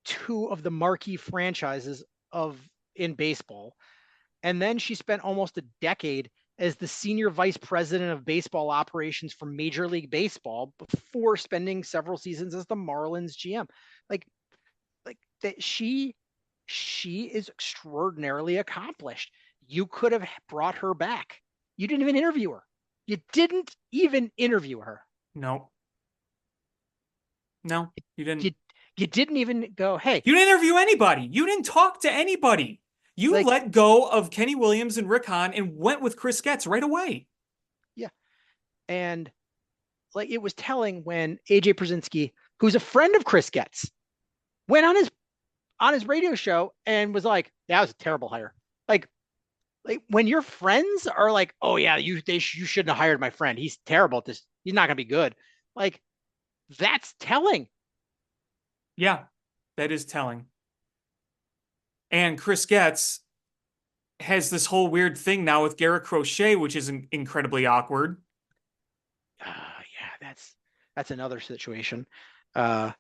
B: two of the marquee franchises of in baseball. And then she spent almost a decade as the senior vice president of baseball operations for Major League Baseball before spending several seasons as the Marlins GM. Like, like that she is extraordinarily accomplished. You could have brought her back. You didn't even interview her. You didn't even interview her.
C: No. No, you didn't.
B: You didn't even go, hey.
C: You didn't interview anybody. You didn't talk to anybody. You let go of Kenny Williams and Rick Hahn and went with Chris Getz right away.
B: Yeah. And like, it was telling when AJ Pierzynski, who's a friend of Chris Getz, went on his radio show and was like, that was a terrible hire. Like when your friends are like, oh yeah, you shouldn't have hired my friend. He's terrible at this. He's not going to be good. Like, that's telling.
C: Yeah, that is telling. And Chris Getz has this whole weird thing now with Garrett Crochet, which is incredibly awkward.
B: Yeah, that's another situation. So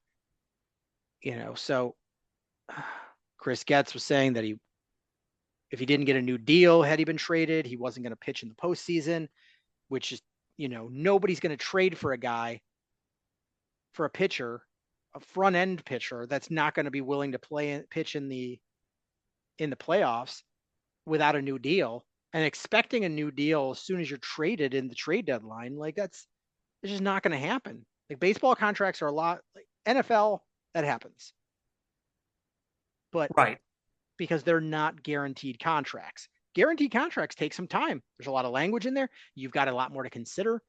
B: Chris Getz was saying that if he didn't get a new deal, had he been traded, he wasn't going to pitch in the postseason, which is, nobody's going to trade for a pitcher, a front end pitcher that's not going to be willing to pitch in the playoffs without a new deal, and expecting a new deal as soon as you're traded in the trade deadline. Like, it's just not going to happen. Like, baseball contracts are a lot, like NFL, that happens. But
C: right,
B: because they're not guaranteed contracts. Guaranteed contracts take some time. There's a lot of language in there. You've got a lot more to consider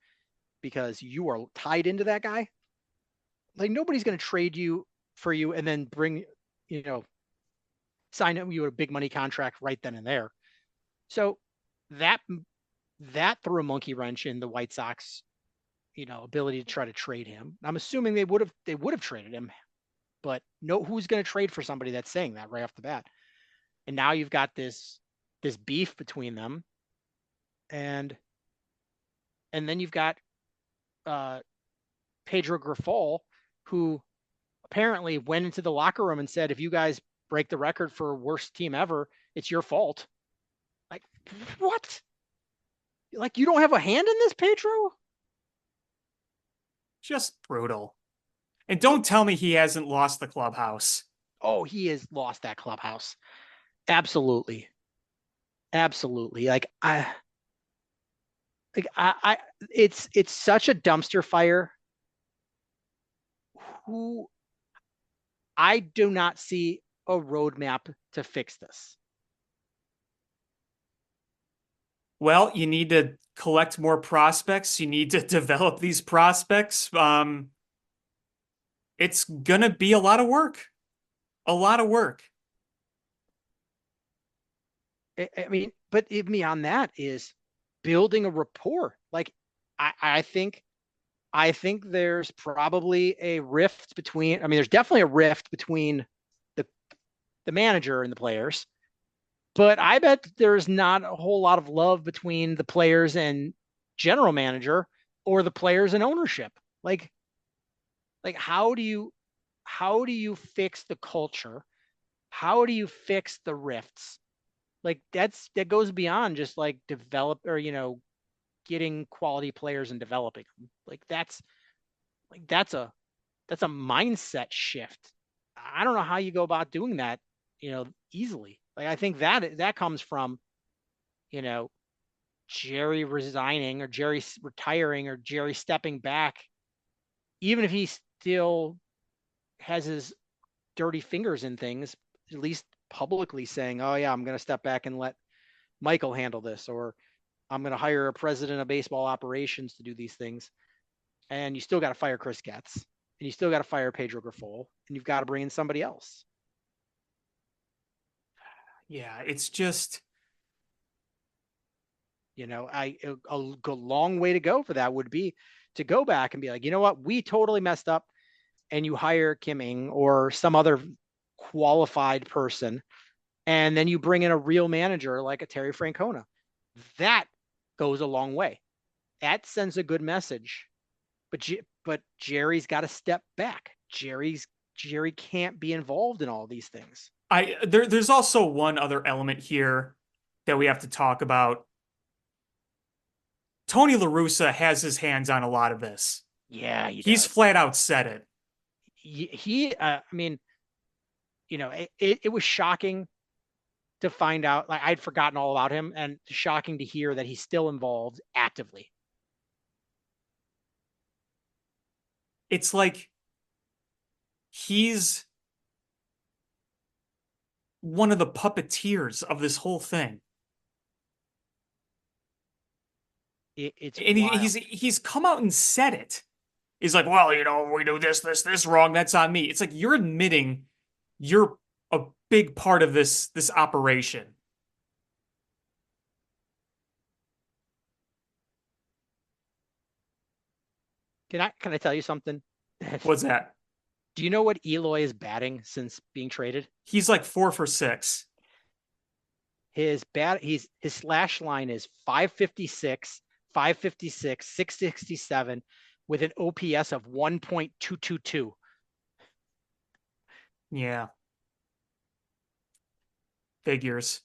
B: because you are tied into that guy. Like, nobody's going to trade you for you and then sign you a big money contract right then and there. So that threw a monkey wrench in the White Sox, ability to try to trade him. I'm assuming they would have traded him, but who's going to trade for somebody that's saying that right off the bat? And now you've got this beef between them, and then you've got Pedro Grifol, who apparently went into the locker room and said, if you guys break the record for worst team ever, it's your fault. Like, what? Like, you don't have a hand in this, Pedro?
C: Just brutal. And don't tell me he hasn't lost the clubhouse.
B: Oh, he has lost that clubhouse. Absolutely. Like, it's such a dumpster fire. I do not see a roadmap to fix this.
C: Well, you need to collect more prospects. You need to develop these prospects. It's gonna be a lot of work. A lot of work.
B: I mean, but beyond that is building a rapport. Like, I think there's probably a rift between. I mean, there's definitely a rift between the manager and the players, but I bet there's not a whole lot of love between the players and general manager or the players and ownership. Like how do you fix the culture? How do you fix the rifts? Like, that goes beyond just like develop or getting quality players and developing them. Like, that's that's a mindset shift. I don't know how you go about doing that, easily. Like I think that comes from, you know, Jerry resigning or Jerry retiring or Jerry stepping back, even if he still has his dirty fingers in things, at least publicly saying, "Oh yeah, I'm going to step back and let Michael handle this," or "I'm going to hire a president of baseball operations to do these things." And you still got to fire Chris Getz, and you still got to fire Pedro Grifol, and you've got to bring in somebody else.
C: Yeah, it's just,
B: A long way to go for that would be to go back and be like, you know what, we totally messed up, and you hire Kim Ng or some other qualified person, and then you bring in a real manager like a Terry Francona. That goes a long way. That sends a good message. But Jerry's got to step back. Jerry can't be involved in all these things.
C: There's also one other element here that we have to talk about. Tony La Russa has his hands on a lot of this.
B: Yeah,
C: he's flat out said it.
B: I mean, it was shocking to find out. Like I'd forgotten all about him, and shocking to hear that he's still involved actively.
C: It's like he's one of the puppeteers of this whole thing. He's come out and said it. He's like, well, we do this wrong. That's on me. It's like you're admitting you're a big part of this operation.
B: Can I tell you something?
C: What's that?
B: Do you know what Eloy is batting since being traded?
C: He's like 4 for 6.
B: His slash line is 556, 556, 667 with an OPS of 1.222.
C: Yeah. Figures.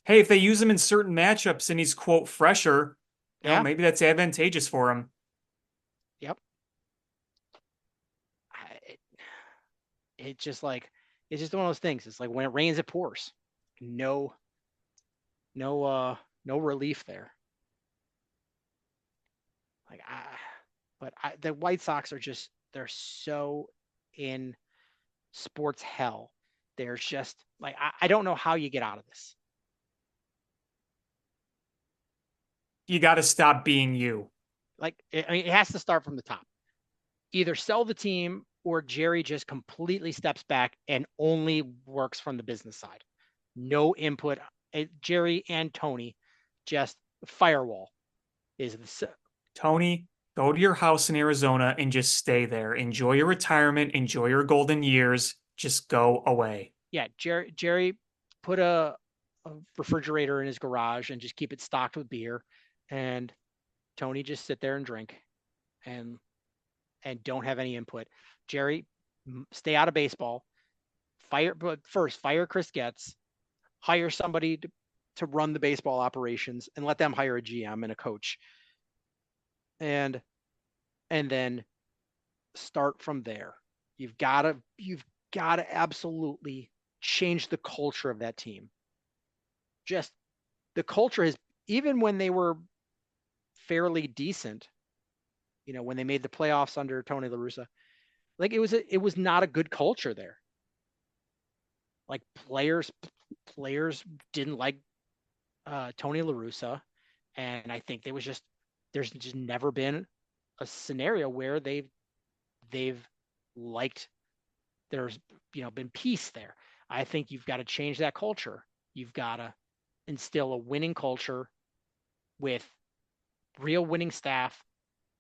C: Hey, if they use him in certain matchups and he's, quote, fresher, maybe that's advantageous for him.
B: Yep. It's just one of those things. It's like when it rains, it pours. No relief there. The White Sox they're so in sports hell. There's just like, I don't know how you get out of this.
C: You got to stop being you.
B: It has to start from the top. Either sell the team or Jerry just completely steps back and only works from the business side. No input. Jerry and Tony just firewall is the
C: Tony, go to your house in Arizona and just stay there. Enjoy your retirement. Enjoy your golden years. Just go away.
B: Yeah, Jerry put a refrigerator in his garage and just keep it stocked with beer, and Tony just sit there and drink, and don't have any input. Jerry, stay out of baseball. Fire Chris Getz, hire somebody to run the baseball operations, and let them hire a GM and a coach, and then start from there. You've got to absolutely change the culture of that team. Just the culture is, even when they were fairly decent, when they made the playoffs under Tony La Russa, like it was not a good culture there. Like players didn't like Tony La Russa, and I think there's just never been a scenario where they've liked, there's been peace there. I think you've got to change that culture. You've got to instill a winning culture with real winning staff,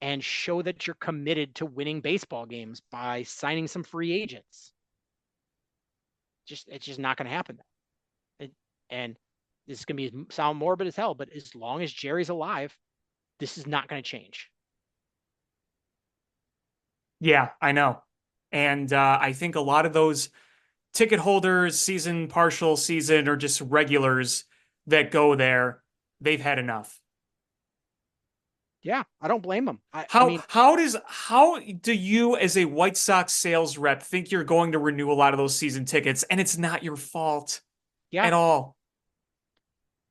B: and show that you're committed to winning baseball games by signing some free agents. It's just not going to happen. And this is going to sound morbid as hell, but as long as Jerry's alive, this is not going to change.
C: Yeah, I know. And I think a lot of those ticket holders, season, partial season, or just regulars that go there, they've had enough.
B: Yeah, I don't blame them. I
C: How
B: mean,
C: how do you as a White Sox sales rep think you're going to renew a lot of those season tickets and it's not your fault
B: yeah,
C: at all?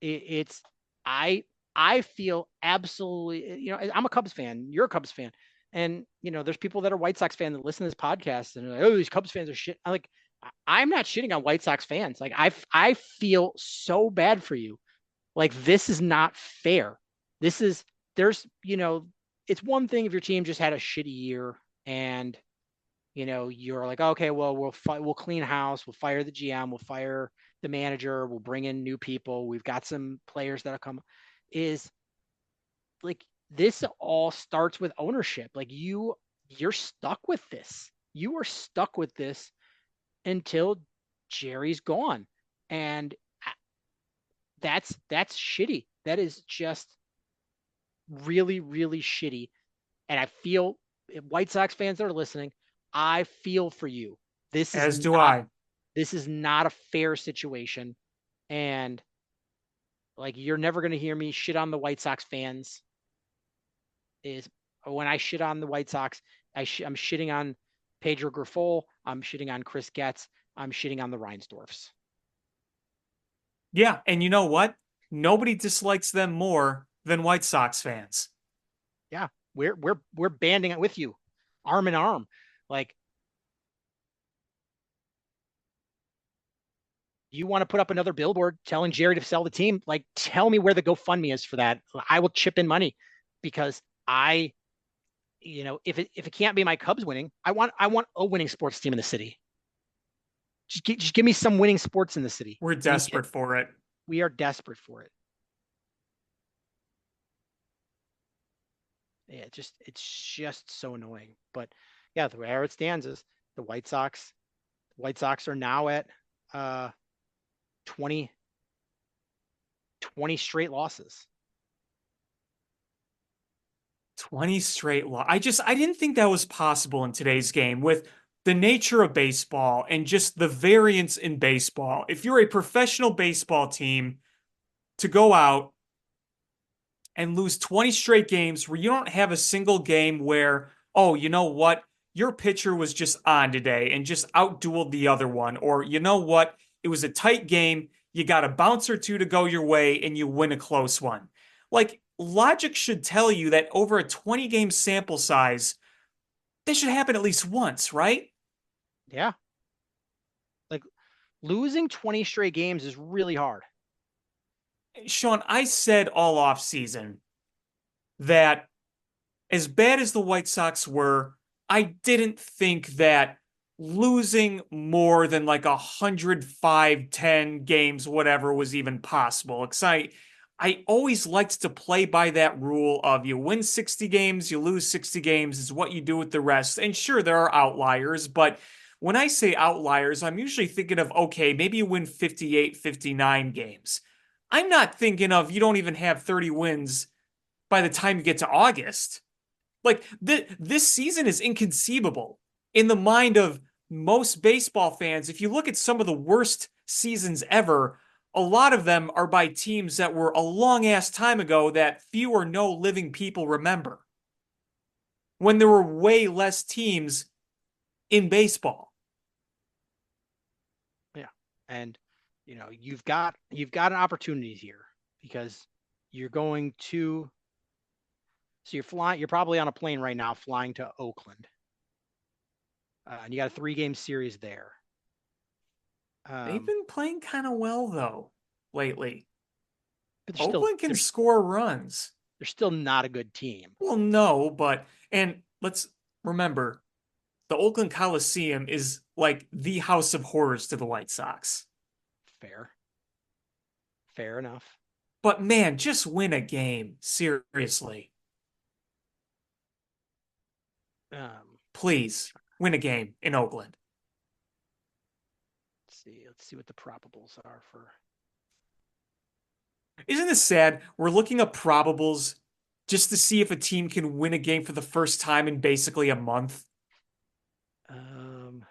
B: it's I I feel absolutely, I'm a Cubs fan. You're a Cubs fan. And there's people that are White Sox fans that listen to this podcast and are like, oh, these Cubs fans are shit. I'm like, I'm not shitting on White Sox fans. Like I feel so bad for you. Like this is not fair. This is there's it's one thing if your team just had a shitty year and you're like, okay, well, we'll clean house, we'll fire the GM, we'll fire the manager, we'll bring in new people, we've got some players that'll come. Is like this all starts with ownership. Like you're stuck with this. You are stuck with this until Jerry's gone, and that's shitty. That is just really, really shitty. And I feel White Sox fans that are listening, I feel for you. This is
C: As do
B: not
C: I.
B: this is not a fair situation. And like you're never gonna hear me shit on the White Sox fans. Is when I shit on the White Sox, I'm shitting on Pedro Grifol, I'm shitting on Chris Getz, I'm shitting on the Reinsdorfs.
C: Yeah, and you know what? Nobody dislikes them more than White Sox fans.
B: Yeah, we're banding it with you, arm in arm. Like you want to put up another billboard telling Jerry to sell the team, like tell me where the GoFundMe is for that. I will chip in money because if it can't be my Cubs winning, I want a winning sports team in the city. Just give me some winning sports in the city.
C: We're desperate for it.
B: We are desperate for it. Yeah, it's just so annoying. But yeah, the way it stands is the White Sox are now at uh 20 20 straight losses.
C: 20 straight loss. I didn't think that was possible in today's game with the nature of baseball and just the variance in baseball. If you're a professional baseball team to go out and lose 20 straight games where you don't have a single game where, oh, you know what? Your pitcher was just on today and just outdueled the other one. Or, you know what? It was a tight game. You got a bounce or two to go your way and you win a close one. Like, logic should tell you that over a 20 game sample size, this should happen at least once, right?
B: Yeah. Like losing 20 straight games is really hard.
C: Sean, I said all off season that as bad as the White Sox were, I didn't think that losing more than like 105, 10 games, whatever, was even possible. Because I always liked to play by that rule of you win 60 games, you lose 60 games, is what you do with the rest. And sure, there are outliers, but when I say outliers, I'm usually thinking of, okay, maybe you win 58, 59 games. I'm not thinking of you don't even have 30 wins by the time you get to August. Like this season is inconceivable in the mind of most baseball fans. If you look at some of the worst seasons ever, a lot of them are by teams that were a long ass time ago that few or no living people remember. When there were way less teams in baseball.
B: Yeah. And you've got an opportunity here because you're going to you're probably on a plane right now flying to Oakland. And you got a 3-game series there.
C: They've
B: Um,
C: been playing kind of well though lately.
B: but they're still
C: Oakland can
B: they're,
C: score runs.
B: they're still not a good team.
C: Well, no, and let's remember the Oakland Coliseum is like the house of horrors to the White Sox.
B: Fair enough.
C: But man, just win a game. Seriously.
B: Um,
C: Please win a game in Oakland.
B: let's see what the probables are for.
C: Isn't this sad? We're looking up probables just to see if a team can win a game for the first time in basically a month.
B: Um,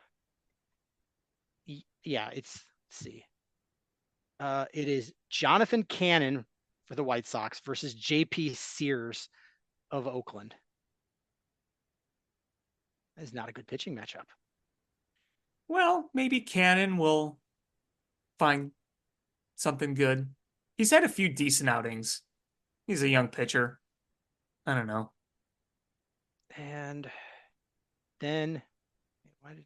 B: yeah, let's see. It is Jonathan Cannon for the White Sox versus JP Sears of Oakland. That is not a good pitching matchup.
C: Well, maybe Cannon will find something good. He's had a few decent outings. He's a young pitcher. I don't know.
B: And then why did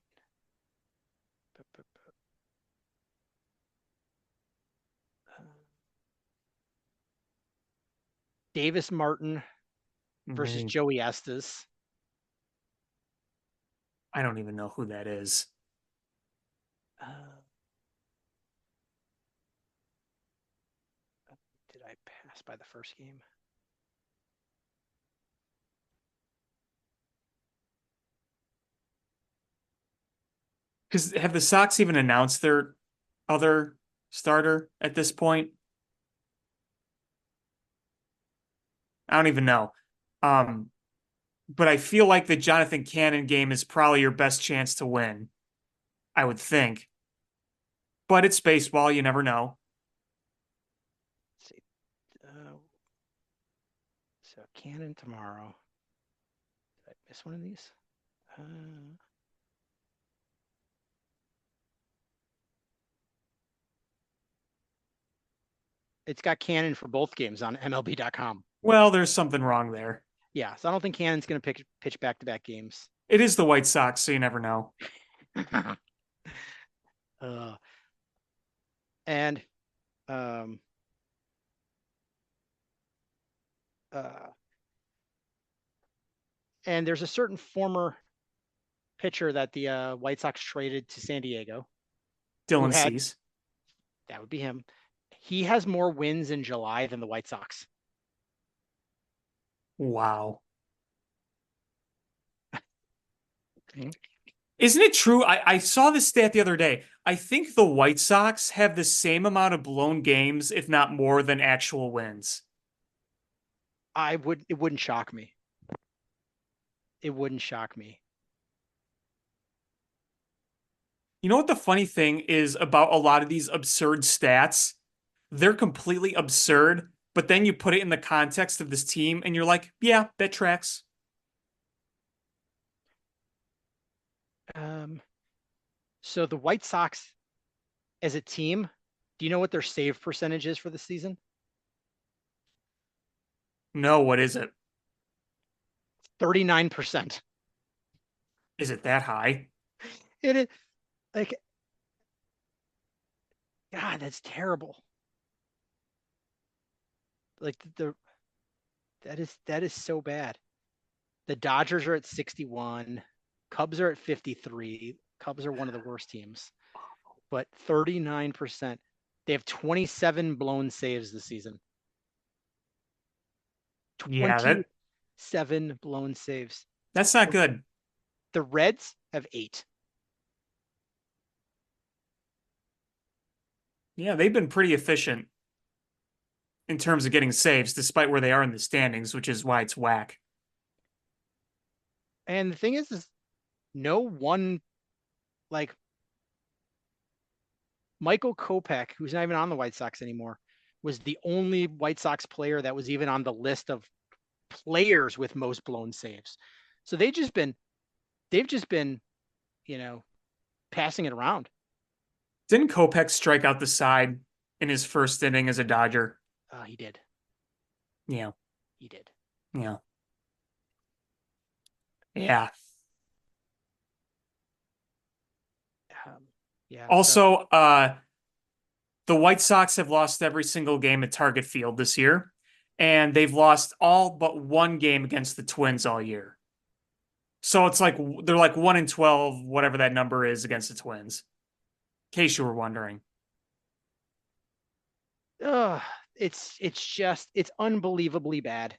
B: Davis Martin versus
C: Mm,
B: Joey Estes?
C: I don't even know who that is.
B: Did I pass by the first game?
C: Because have the Sox even announced their other starter at this point? I don't even know. Um, but I feel like the Jonathan Cannon game is probably your best chance to win. I would think. But it's baseball, you never know.
B: Let's see. So Cannon tomorrow. Did I miss one of these? It's got Cannon for both games on MLB.com.
C: Well, there's something wrong there.
B: Yeah, so I don't think Cannon's going to pitch back-to-back games.
C: It is the White Sox, so you never know.
B: And um, uh, and there's a certain former pitcher that the White Sox traded to San Diego.
C: Dylan Cease.
B: That would be him. He has more wins in July than the White Sox.
C: Wow. Isn't it true? I saw this stat the other day. I think the White Sox have the same amount of blown games, if not more, than actual wins.
B: It wouldn't shock me. It wouldn't shock me.
C: You know what the funny thing is about a lot of these absurd stats? They're completely absurd, but then you put it in the context of this team and you're like, yeah, that tracks.
B: So the White Sox as a team, do you know what their save percentage is for the season?
C: No, what is it?
B: 39%.
C: Is it that high?
B: It is like, God, that's terrible. Like that is so bad. The Dodgers are at 61. Cubs are at 53. Cubs are one of the worst teams. But 39%. They have 27 blown saves this season.
C: Yeah,
B: 27 blown saves.
C: that's not good.
B: The Reds have 8.
C: Yeah, they've been pretty efficient in terms of getting saves, despite where they are in the standings, which is why it's whack.
B: And the thing is no one, like Michael Kopech, who's not even on the White Sox anymore, was the only White Sox player that was even on the list of players with most blown saves. So they've just been, passing it around.
C: Didn't Kopech strike out the side in his first inning as a Dodger?
B: He did.
C: Yeah.
B: He did.
C: Yeah. Yeah.
B: Yeah.
C: Also, the White Sox have lost every single game at Target Field this year, and they've lost all but one game against the Twins all year. So it's like they're like 1-12, whatever that number is against the Twins. In case you were wondering.
B: It's unbelievably bad.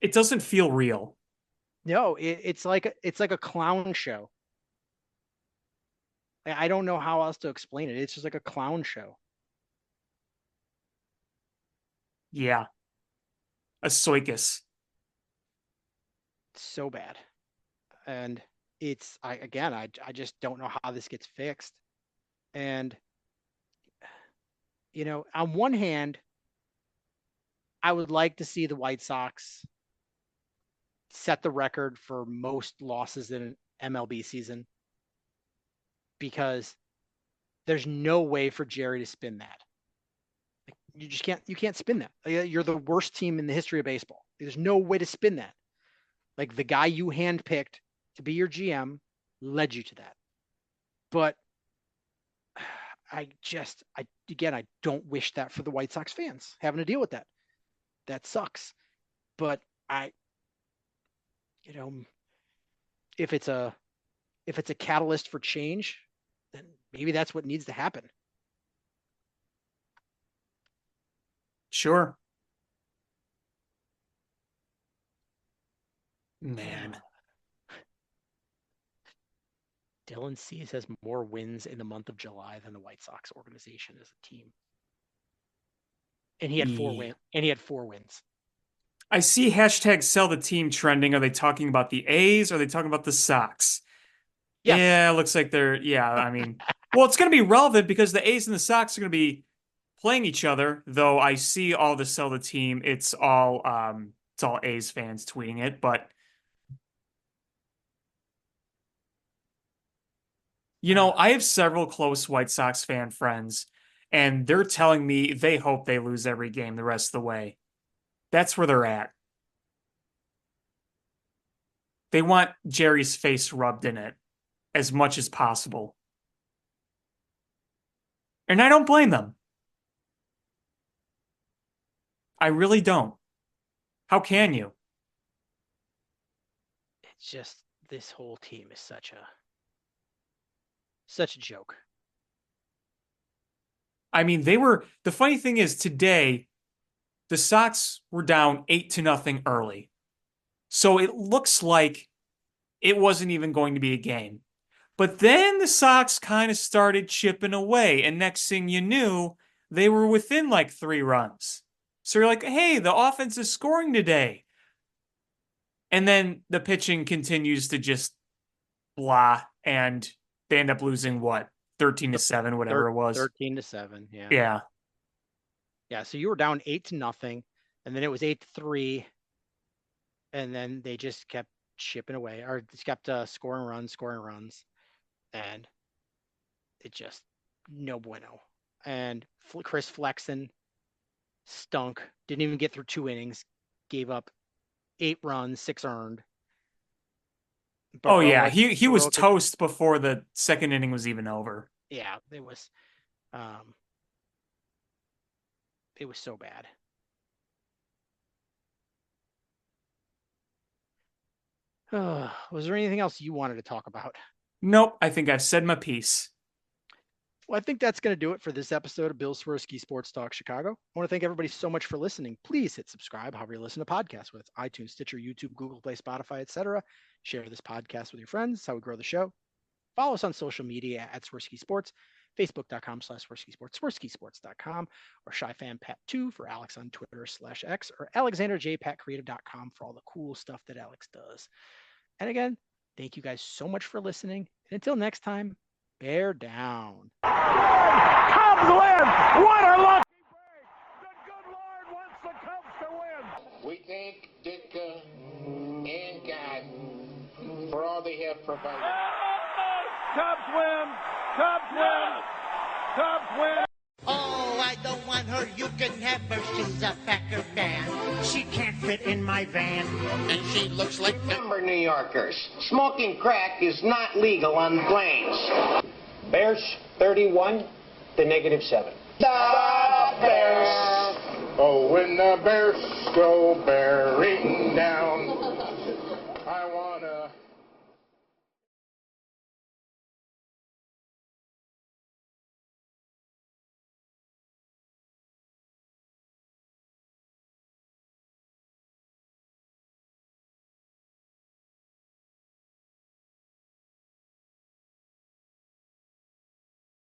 C: It doesn't feel real.
B: No, it's like a clown show. I don't know how else to explain it. It's just like a clown show.
C: Yeah. A circus.
B: It's so bad. And I just don't know how this gets fixed. And on one hand, I would like to see the White Sox set the record for most losses in an MLB season, because there's no way for Jerry to spin that. Like, you can't spin that. You're the worst team in the history of baseball. There's no way to spin that. Like, the guy you handpicked to be your GM led you to that. But I don't wish that for the White Sox fans, having to deal with that. That sucks. But if it's a catalyst for change, then maybe that's what needs to happen.
C: Sure. Man.
B: Dylan Cease has more wins in the month of July than the White Sox organization as a team. And he had 4 wins.
C: I see hashtag sell the team trending. Are they talking about the A's? Or are they talking about the Sox?
B: Yes.
C: Yeah, it looks like I mean, well, it's going to be relevant because the A's and the Sox are going to be playing each other, though I see all the sell the team. It's all A's fans tweeting it, but I have several close White Sox fan friends, and they're telling me they hope they lose every game the rest of the way. That's where they're at. They want Jerry's face rubbed in it as much as possible. And I don't blame them. I really don't. How can you?
B: It's just, this whole team is such a joke.
C: I mean, the funny thing is today, the Sox were down 8-0 early. So it looks like it wasn't even going to be a game. But then the Sox kind of started chipping away. And next thing you knew, they were within like 3 runs. So you're like, hey, the offense is scoring today. And then the pitching continues to just blah. And they end up losing 13-7, whatever it was.
B: 13-7, yeah.
C: Yeah.
B: Yeah, so you were down 8-0, and then it was 8-3, and then they just kept chipping away, or just kept scoring runs, and it just no bueno. And Chris Flexen stunk. Didn't even get through 2 innings. Gave up 8 runs, 6 earned.
C: Oh yeah, he was toast before the second inning was even over.
B: Yeah, it was so bad. Was there anything else you wanted to talk about?
C: Nope, I think I've said my piece.
B: Well, I think that's going to do it for this episode of Bill Swerski Sports Talk Chicago. I want to thank everybody so much for listening. Please hit subscribe, however you listen to podcasts, whether it's iTunes, Stitcher, YouTube, Google Play, Spotify, etc. Share this podcast with your friends. That's how we grow the show. Follow us on social media at Swerski Sports, Facebook.com/Swerski Sports, SwerskiSports.com, or ShyFanPat2 for Alex on Twitter /X, or AlexanderJPatCreative.com for all the cool stuff that Alex does. And again, thank you guys so much for listening. And until next time, bear down.
D: Cubs win! What a lucky break! The good Lord wants the Cubs to win!
E: We thank Ditka and God for all they have provided.
D: Cubs win! Cubs win! Cubs win!
F: Oh, I don't want her. You can have her. She's a Packer fan. She can't fit in my van.
E: And she looks like number New Yorkers. Smoking crack is not legal on the plains.
G: Bears 31 to -7.
E: The Bears.
G: Oh, when the Bears go bearing down.